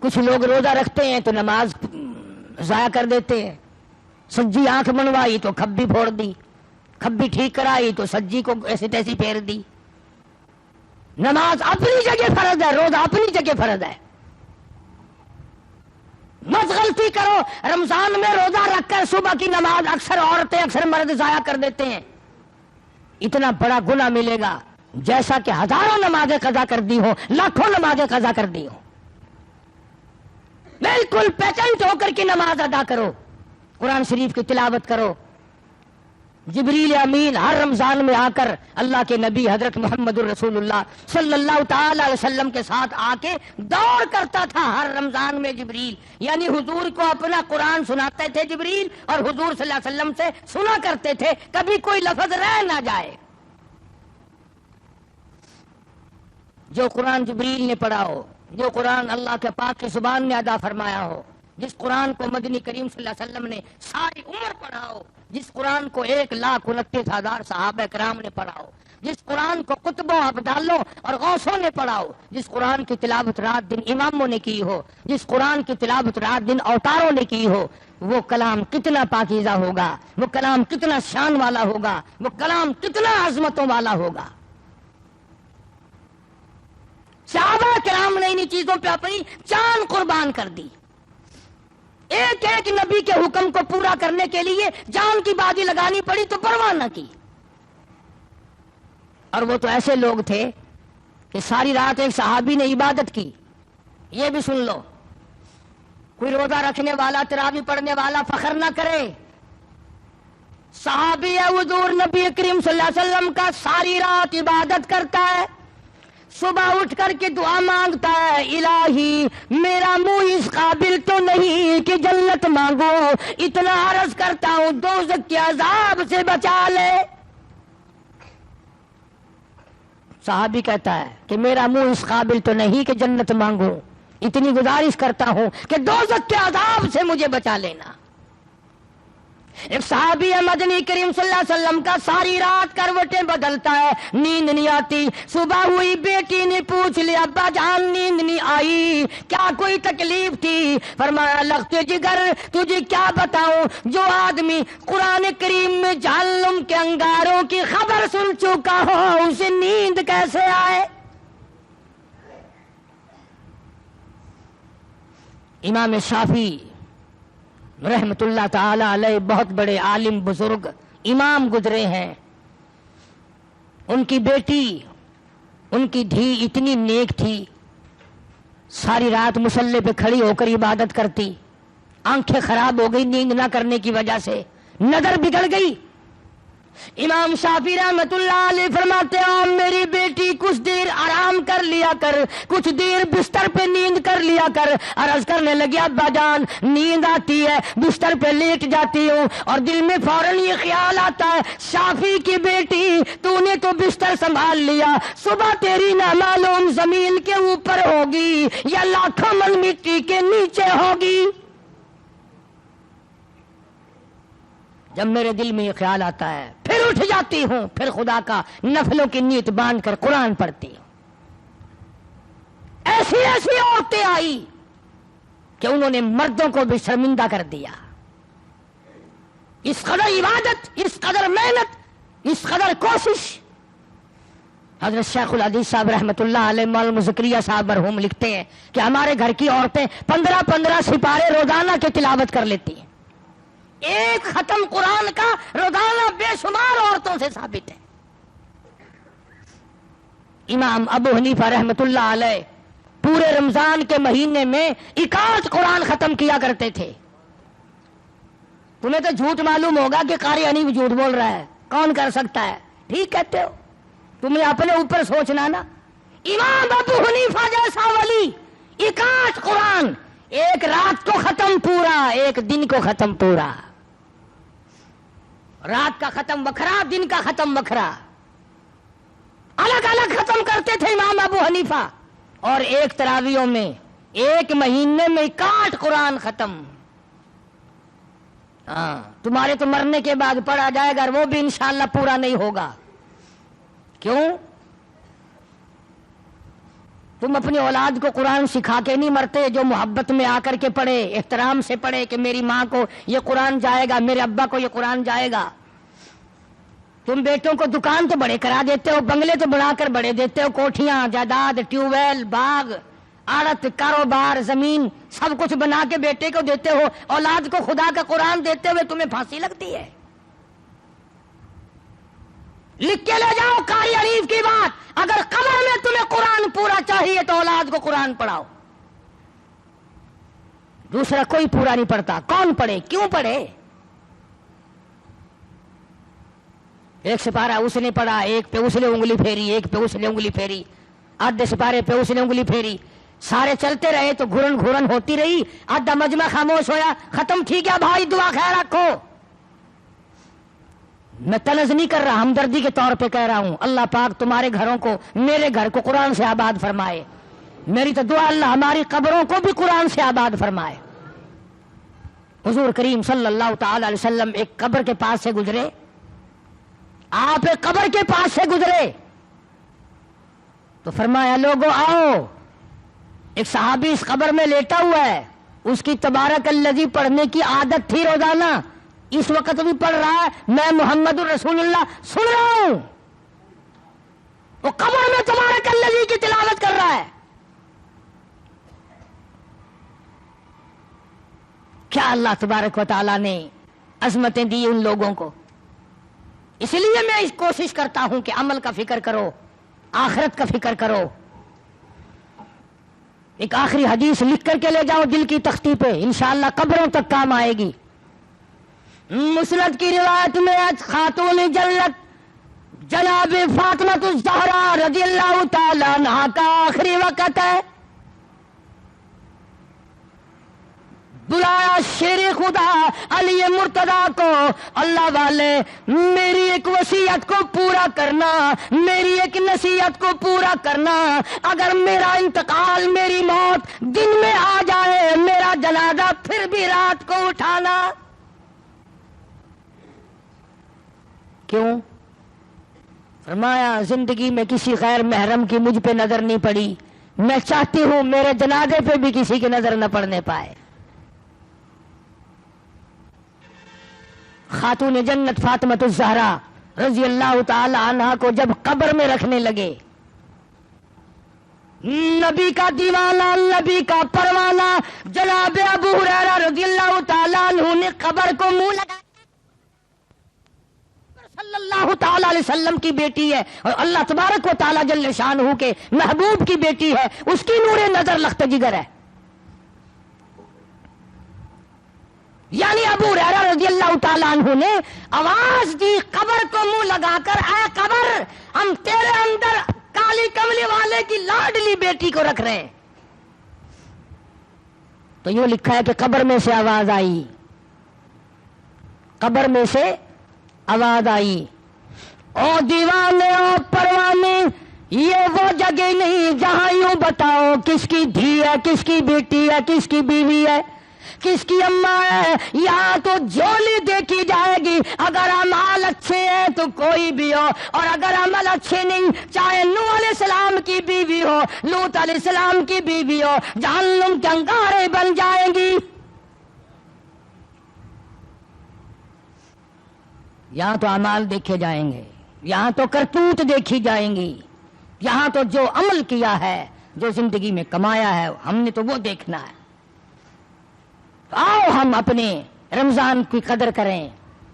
کچھ لوگ روزہ رکھتے ہیں تو نماز ضائع کر دیتے ہیں. سجی آنکھ بنوائی تو کھبی پھوڑ دی، کھبی ٹھیک کرائی تو سجی کو ایسی تیسی پھیر دی. نماز اپنی جگہ فرض ہے، روزہ اپنی جگہ فرض ہے. مت غلطی کرو. رمضان میں روزہ رکھ کر صبح کی نماز اکثر عورتیں اکثر مرد ضائع کر دیتے ہیں. اتنا بڑا گناہ ملے گا جیسا کہ ہزاروں نمازیں قضا کر دی ہو، لاکھوں نمازیں قضا کر دی ہو. بالکل پیچنٹ ہو کر کی نماز ادا کرو، قرآن شریف کی تلاوت کرو. جبریل امین ہر رمضان میں آ کر اللہ کے نبی حضرت محمد الرسول اللہ صلی اللہ تعالی علیہ وسلم کے ساتھ آ کے دور کرتا تھا ہر رمضان میں. جبریل یعنی حضور کو اپنا قرآن سناتے تھے جبریل، اور حضور صلی اللہ علیہ وسلم سے سنا کرتے تھے، کبھی کوئی لفظ رہ نہ جائے. جو قرآن جبریل نے پڑھا ہو، جو قرآن اللہ کے پاک کی زبان نے ادا فرمایا ہو، جس قرآن کو مدنی کریم صلی اللہ علیہ وسلم نے ساری عمر پڑھا ہو، جس قرآن کو 1,29,000 صحابہ کرام نے پڑھا ہو، جس قرآن کو قطبوں، ابدالوں اور غوثوں نے پڑھا ہو، جس قرآن کی تلاوت رات دن اماموں نے کی ہو، جس قرآن کی تلاوت رات دن اوتاروں نے کی ہو، وہ کلام کتنا پاکیزہ ہوگا، وہ کلام کتنا شان والا ہوگا، وہ کلام کتنا عظمتوں والا ہوگا. صحابہ کرام نے انہی چیزوں پہ اپنی جان قربان کر دی. ایک ایک نبی کے حکم کو پورا کرنے کے لیے جان کی بازی لگانی پڑی تو پرواہ نہ کی. اور وہ تو ایسے لوگ تھے کہ ساری رات ایک صحابی نے عبادت کی. یہ بھی سن لو، کوئی روزہ رکھنے والا، تراویح پڑھنے والا فخر نہ کرے. صحابی حضور نبی کریم صلی اللہ علیہ وسلم کا ساری رات عبادت کرتا ہے، صبح اٹھ کر کے دعا مانگتا ہے، الہی میرا منہ اس قابل تو نہیں کہ جنت مانگو، اتنا عرض کرتا ہوں دوزخ کے عذاب سے بچا لے. صحابی کہتا ہے کہ میرا منہ اس قابل تو نہیں کہ جنت مانگو، اتنی گزارش کرتا ہوں کہ دوزخ کے عذاب سے مجھے بچا لینا. ایک صحابی ہے مدنی کریم صلی اللہ علیہ وسلم کا، ساری رات کروٹیں بدلتا ہے، نیند نہیں آتی. صبح ہوئی بیٹی نے پوچھ لیا ابا جان نیند نہیں آئی، کیا کوئی تکلیف تھی؟ فرمایا لگتے جگر تجھے کیا بتاؤں، جو آدمی قرآن کریم میں جہنم کے انگاروں کی خبر سن چکا ہو اسے نیند کیسے آئے؟ امام شافعی رحمت اللہ تعالی علیہ بہت بڑے عالم بزرگ امام گزرے ہیں. ان کی بیٹی، ان کی دھی اتنی نیک تھی، ساری رات مصلے پہ کھڑی ہو کر عبادت کرتی. آنکھیں خراب ہو گئی نیند نہ کرنے کی وجہ سے، نظر بگڑ گئی. امام شافعی رحمت اللہ علیہ فرماتے ہیں میری بیٹی کچھ دیر آرام کر لیا کر، کچھ دیر بستر پہ نیند کر لیا کر. عرض کرنے لگی ابا جان نیند آتی ہے، بستر پہ لیٹ جاتی ہوں اور دل میں فوراً یہ خیال آتا ہے شافعی کی بیٹی تو نے تو بستر سنبھال لیا، صبح تیری نامعلوم زمین کے اوپر ہوگی یا لاکھوں من مٹی کے نیچے ہوگی. جب میرے دل میں یہ خیال آتا ہے پھر اٹھ جاتی ہوں، پھر خدا کا نفلوں کی نیت باندھ کر قرآن پڑھتی ہوں۔ ایسی ایسی عورتیں آئی کہ انہوں نے مردوں کو بھی شرمندہ کر دیا۔ اس قدر عبادت، اس قدر محنت، اس قدر کوشش۔ حضرت شیخ الحدیث صاحب رحمۃ اللہ علیہ، مولانا زکریا صاحب مرحوم لکھتے ہیں کہ ہمارے گھر کی عورتیں 15 سپارے روزانہ کی تلاوت کر لیتی ہیں۔ ایک ختم قرآن کا روزانہ بے شمار عورتوں سے ثابت ہے۔ امام ابو حنیفہ رحمۃ اللہ علیہ پورے رمضان کے مہینے میں 61 قرآن ختم کیا کرتے تھے۔ تمہیں تو جھوٹ معلوم ہوگا کہ قاری حنیف جھوٹ بول رہا ہے، کون کر سکتا ہے؟ ٹھیک کہتے ہو، تمہیں اپنے اوپر سوچنا نا۔ امام ابو حنیفہ جیسا ولی 61 قرآن، ایک رات کو ختم پورا، ایک دن کو ختم پورا۔ رات کا ختم بکھرا، دن کا ختم بکھرا، الگ الگ ختم کرتے تھے امام ابو حنیفہ۔ اور ایک تراویوں میں ایک مہینے میں 61 قرآن ختم۔ ہاں، تمہارے تو مرنے کے بعد پڑھا جائے گا، وہ بھی انشاءاللہ پورا نہیں ہوگا۔ کیوں؟ تم اپنی اولاد کو قرآن سکھا کے نہیں مرتے، جو محبت میں آ کر کے پڑھے، احترام سے پڑھے کہ میری ماں کو یہ قرآن جائے گا، میرے ابا کو یہ قرآن جائے گا۔ تم بیٹوں کو دکان تو بڑے کرا دیتے ہو، بنگلے تو بنا کر بڑے دیتے ہو، کوٹھیاں، جائیداد، ٹیوب ویل، باغ، آڑت، کاروبار، زمین، سب کچھ بنا کے بیٹے کو دیتے ہو، اولاد کو خدا کا قرآن دیتے ہوئے تمہیں پھانسی لگتی ہے۔ لکھ کے لے جاؤ قاری حنیف کی بات، اگر قبر میں تمہیں قرآن پورا چاہیے تو اولاد کو قرآن پڑھاؤ، دوسرا کوئی پورا نہیں پڑھتا۔ کون پڑھے؟ کیوں پڑھے؟ ایک سپارہ اس نے پڑھا، ایک پہ اس نے انگلی پھیری، ایک پہ اس نے انگلی پھیری، آدھے سپارے پہ اس نے انگلی پھیری، سارے چلتے رہے تو گھرن گھرن ہوتی رہی، آدھا مجمع خاموش ہویا، ختم۔ ٹھیک ہے بھائی، دعا خیر رکھو۔ میں طنز نہیں کر رہا، ہمدردی کے طور پہ کہہ رہا ہوں، اللہ پاک تمہارے گھروں کو، میرے گھر کو قرآن سے آباد فرمائے۔ میری تو دعا اللہ ہماری قبروں کو بھی قرآن سے آباد فرمائے۔ حضور کریم صلی اللہ تعالی علیہ وسلم ایک قبر کے پاس سے گزرے، آپ ایک قبر کے پاس سے گزرے تو فرمایا لوگو آؤ، ایک صحابی اس قبر میں لیٹا ہوا ہے، اس کی تبارک الذی پڑھنے کی عادت تھی روزانہ، اس وقت بھی پڑھ رہا ہے، میں محمد الرسول اللہ سن رہا ہوں، وہ قبر میں تبارک الذی کی تلاوت کر رہا ہے۔ کیا اللہ تبارک و تعالیٰ نے عظمتیں دی ان لوگوں کو۔ اس لیے میں اس کوشش کرتا ہوں کہ عمل کا فکر کرو، آخرت کا فکر کرو۔ ایک آخری حدیث لکھ کر کے لے جاؤ دل کی تختی پہ، انشاءاللہ قبروں تک کام آئے گی۔ مسند کی روایت میں خاتون جنت جناب فاطمہ الزہرا رضی اللہ تعالی عنہا کا آخری وقت ہے، بلایا شیر خدا علی مرتضیٰ کو، اللہ والے میری ایک وصیت کو پورا کرنا، میری ایک نصیحت کو پورا کرنا، اگر میرا انتقال، میری موت دن میں آ جائے، میرا جنازہ پھر بھی رات کو اٹھانا۔ کیوں؟ فرمایا زندگی میں کسی غیر محرم کی مجھ پہ نظر نہیں پڑی، میں چاہتی ہوں میرے جنازے پہ بھی کسی کی نظر نہ پڑنے پائے۔ خاتون جنت فاطمہ الزہرا رضی اللہ تعالی عنہا کو جب قبر میں رکھنے لگے، نبی کا دیوانہ، نبی کا پروانہ جناب ابو ہریرہ رضی اللہ تعالی عنہ نے قبر کو منہ لگا، صلی اللہ تعالی علیہ وسلم کی بیٹی ہے اور اللہ تبارک و تعالی جل شانہ کے محبوب کی بیٹی ہے، اس کی نور نظر لخت جگر ہے۔ یعنی ابو ہریرہ رضی اللہ تعالیٰ عنہ نے آواز دی قبر کو منہ لگا کر، اے قبر ہم تیرے اندر کالی کملی والے کی لاڈلی بیٹی کو رکھ رہے ہیں۔ تو یوں لکھا ہے کہ قبر میں سے آواز آئی، قبر میں سے آواز آئی، او دیوانے او پروانے یہ وہ جگہ نہیں جہاں یوں بتاؤ کس کی دھی ہے، کس کی بیٹی ہے، کس کی بیوی ہے، کس کی اماں ہے؟ یہاں تو جھولی دیکھی جائے گی، اگر اعمال اچھے ہیں تو کوئی بھی ہو، اور اگر عمل اچھے نہیں، چاہے نوح علیہ السلام کی بیوی ہو، لوط علیہ السلام کی بیوی ہو، جہنم کے انگارے بن جائیں گی۔ یہاں تو اعمال دیکھے جائیں گے، یہاں تو کرتوت دیکھی جائیں گی، یہاں تو جو عمل کیا ہے، جو زندگی میں کمایا ہے، ہم نے تو وہ دیکھنا ہے۔ آؤ ہم اپنے رمضان کی قدر کریں،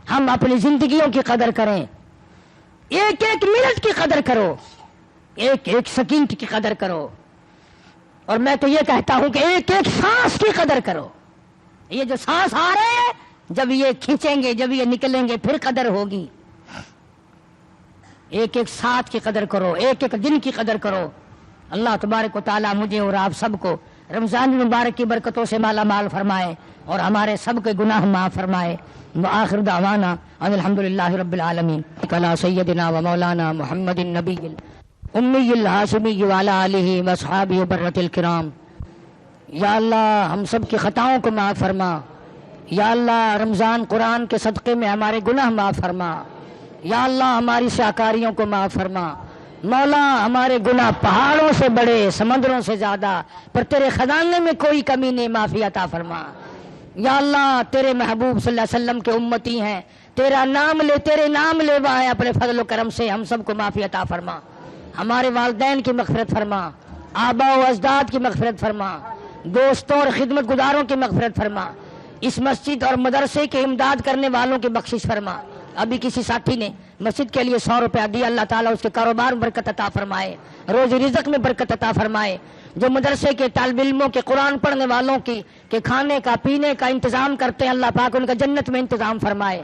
ہم اپنی زندگیوں کی قدر کریں، ایک ایک منٹ کی قدر کرو، ایک ایک سیکنڈ کی قدر کرو، اور میں تو یہ کہتا ہوں کہ ایک ایک سانس کی قدر کرو۔ یہ جو سانس آ رہے ہیں، جب یہ کھینچیں گے، جب یہ نکلیں گے، پھر قدر ہوگی۔ ایک ایک ساتھ کی قدر کرو، ایک ایک دن کی قدر کرو۔ اللہ تبارک و تعالی مجھے اور آپ سب کو رمضان مبارک کی برکتوں سے مالا مال فرمائے اور ہمارے سب کے گناہ معاف فرمائے۔ وآخر دعوانا ان الحمدللہ رب العالمین کلا سیدنا و مولانا محمد النبی الامی الہاشمی وعلی آلہ واصحابہ برۃ الکرام۔ یا اللہ ہم سب کی خطاؤں کو معاف فرما، یا اللہ رمضان قرآن کے صدقے میں ہمارے گناہ معاف فرما، یا اللہ ہماری شاکاریوں کو معاف فرما۔ مولا ہمارے گناہ پہاڑوں سے بڑے، سمندروں سے زیادہ، پر تیرے خزانے میں کوئی کمی نہیں، معافی عطا فرما۔ یا اللہ تیرے محبوب صلی اللہ علیہ وسلم کے امتی ہیں، تیرا نام لے، تیرے نام لیوا ہے، اپنے فضل و کرم سے ہم سب کو معافی عطا فرما۔ ہمارے والدین کی مغفرت فرما، آباء و اجداد کی مغفرت فرما، دوستوں اور خدمت گزاروں کی مغفرت فرما، اس مسجد اور مدرسے کے امداد کرنے والوں کی بخشش فرما۔ ابھی کسی ساتھی نے مسجد کے لیے 100 روپیہ دیا، اللہ تعالیٰ اس کے کاروبار میں برکت عطا فرمائے، روزی رزق میں برکت عطا فرمائے۔ جو مدرسے کے طالب علموں کے، قرآن پڑھنے والوں کی کہ کھانے کا پینے کا انتظام کرتے ہیں، اللہ پاک ان کا جنت میں انتظام فرمائے۔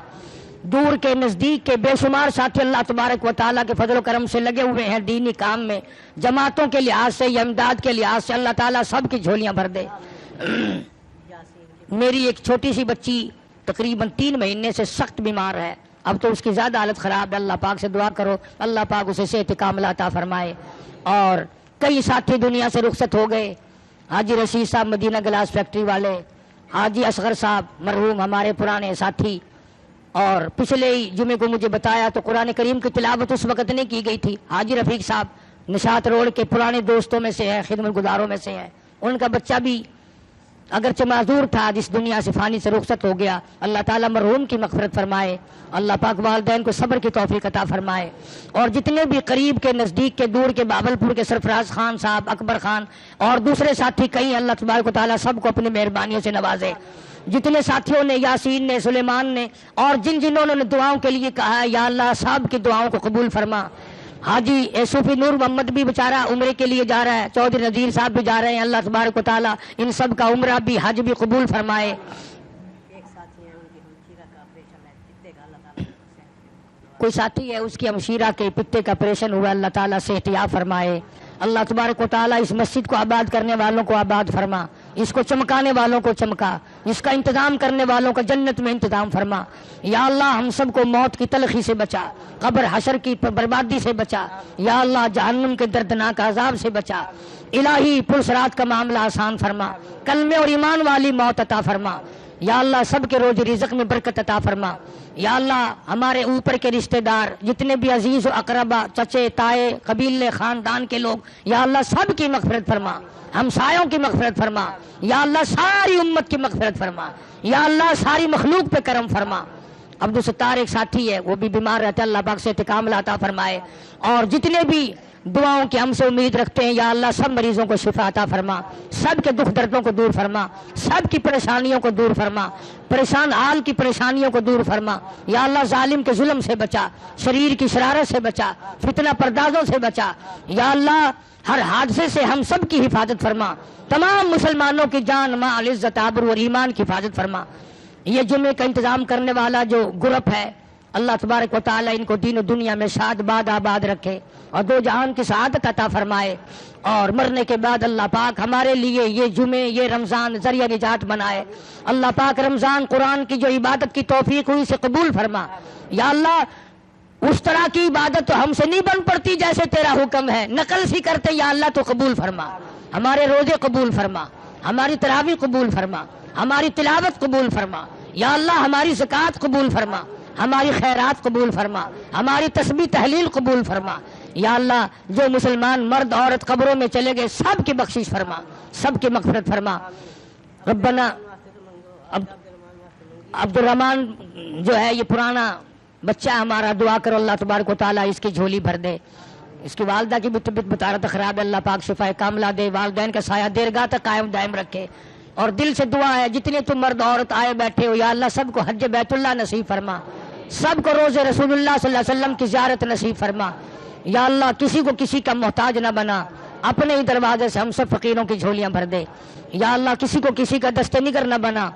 دور کے نزدیک کے بے شمار ساتھی اللہ تبارک و تعالیٰ کے فضل و کرم سے لگے ہوئے ہیں دینی کام میں، جماعتوں کے لحاظ سے یا امداد کے لحاظ سے، اللہ تعالیٰ سب کی جھولیاں بھر دے۔ میری ایک چھوٹی سی بچی تقریباً 3 مہینے سے سخت بیمار ہے، اب تو اس کی زیادہ حالت خراب ہے، اللہ پاک سے دعا کرو اللہ پاک اسے صحت کاملہ عطا فرمائے۔ اور کئی ساتھی دنیا سے رخصت ہو گئے، حاجی رشید صاحب مدینہ گلاس فیکٹری والے، حاجی اصغر صاحب مرحوم ہمارے پرانے ساتھی، اور پچھلے ہی جمعے کو مجھے بتایا تو قرآن کریم کی تلاوت اس وقت نہیں کی گئی تھی، حاجی رفیق صاحب نشاط روڈ کے پرانے دوستوں میں سے ہے، خدمت گزاروں میں سے ہے، ان کا بچہ بھی اگرچہ معذور تھا، جس دنیا سے فانی سے رخصت ہو گیا، اللہ تعالیٰ مرحوم کی مغفرت فرمائے، اللہ پاک والدین کو صبر کی توفیق عطا فرمائے، اور جتنے بھی قریب کے، نزدیک کے، دور کے، بہاولپور کے سرفراز خان صاحب، اکبر خان اور دوسرے ساتھی کئی، اللہ تبارک و تعالیٰ سب کو اپنی مہربانیوں سے نوازے۔ جتنے ساتھیوں نے، یاسین نے، سلیمان نے، اور جنہوں نے دعاؤں کے لیے کہا ہے، یا اللہ سب کی دعاؤں کو قبول فرما۔ حاجی صوفی نور محمد بھی بیچارہ عمرے کے لیے جا رہا ہے، چودھری نذیر صاحب بھی جا رہے ہیں، اللہ تبارک و تعالیٰ ان سب کا عمرہ بھی، حج بھی قبول فرمائے۔ کوئی ساتھی ہے اس کی ہمشیرہ کے پتے کا آپریشن ہوا، اللہ تعالیٰ صحت یاب فرمائے۔ اللہ تبارک و تعالیٰ اس مسجد کو آباد کرنے والوں کو آباد فرما، اس کو چمکانے والوں کو چمکا، اس کا انتظام کرنے والوں کا جنت میں انتظام فرما۔ یا اللہ ہم سب کو موت کی تلخی سے بچا، قبر حشر کی بربادی سے بچا، یا اللہ جہنم کے دردناک عذاب سے بچا۔ الہی پرصراط کا معاملہ آسان فرما، کلمے اور ایمان والی موت عطا فرما۔ یا اللہ سب کے روزی رزق میں برکت عطا فرما۔ یا اللہ ہمارے اوپر کے رشتہ دار جتنے بھی عزیز و اقربا، چچے تائے، قبیلے خاندان کے لوگ، یا اللہ سب کی مغفرت فرما، ہمسایوں کی مغفرت فرما، یا اللہ ساری امت کی مغفرت فرما، یا اللہ ساری مخلوق پہ کرم فرما۔ عبدالستار ایک ساتھی ہے، وہ بھی بیمار رہتا ہے، اللہ پاک سے کاملہ عطا فرمائے۔ اور جتنے بھی دعاؤں کی ہم سے امید رکھتے ہیں، یا اللہ سب مریضوں کو شفا عطا فرما، سب کے دکھ دردوں کو دور فرما، سب کی پریشانیوں کو دور فرما، پریشان حال کی پریشانیوں کو دور فرما۔ یا اللہ ظالم کے ظلم سے بچا، شریر کی شرارت سے بچا، فتنہ پردازوں سے بچا۔ یا اللہ ہر حادثے سے ہم سب کی حفاظت فرما، تمام مسلمانوں کی جان مال عزت آبرو اور ایمان کی حفاظت فرما۔ یہ جمعے کا انتظام کرنے والا جو گروپ ہے، اللہ تبارک و تعالیٰ ان کو دین و دنیا میں شاد باد آباد رکھے اور دو جہان کی سعادت عطا فرمائے، اور مرنے کے بعد اللہ پاک ہمارے لیے یہ جمعے، یہ رمضان ذریعہ نجات بنائے۔ اللہ پاک رمضان قرآن کی جو عبادت کی توفیق ہوئی سے قبول فرما۔ یا اللہ اس طرح کی عبادت تو ہم سے نہیں بن پڑتی جیسے تیرا حکم ہے، نقل سی کرتے، یا اللہ تو قبول فرما، ہمارے روزے قبول فرما، ہماری تراویح قبول فرما، ہماری تلاوت قبول فرما، یا اللہ ہماری زکوٰۃ قبول فرما، ہماری خیرات قبول فرما، ہماری تسبیح تحلیل قبول فرما، یا اللہ جو مسلمان مرد عورت قبروں میں چلے گئے سب کی بخشش فرما، سب کی مغفرت فرما۔ ربنا عبد الرحمان جو ہے یہ پرانا بچہ ہمارا، دعا کرو اللہ تبارک و تعالیٰ اس کی جھولی بھر دے، اس کی والدہ کی بھی طبیعت بتا رہا تھا خراب ہے، اللہ پاک شفا کاملہ دے، والدین کا سایہ دیرگاہ تک قائم دائم رکھے، اور دل سے دعا ہے جتنے تم مرد عورت آئے بیٹھے ہو یا اللہ سب کو حج بیت اللہ نصیب فرما، سب کو روز رسول اللہ صلی اللہ علیہ وسلم کی زیارت نصیب فرما، یا اللہ کسی کو کسی کا محتاج نہ بنا، اپنے ہی دروازے سے ہم سب فقیروں کی جھولیاں بھر دے، یا اللہ کسی کو کسی کا دست نگر نہ بنا،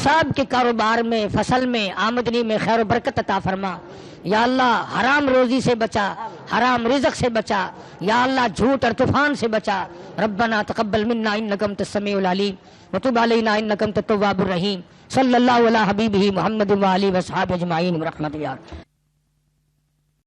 سب کے کاروبار میں فصل میں آمدنی میں خیر و برکت عطا فرما، یا اللہ حرام روزی سے بچا، حرام رزق سے بچا، یا اللہ جھوٹ اور طوفان سے بچا۔ ربنا تقبل منا انک انت السمیع العلیم وتب علینا انک انت التواب الرحیم۔ صلی اللہ علی حبیبہ محمد و آلہ و صحابہ اجمعین برحمتک یا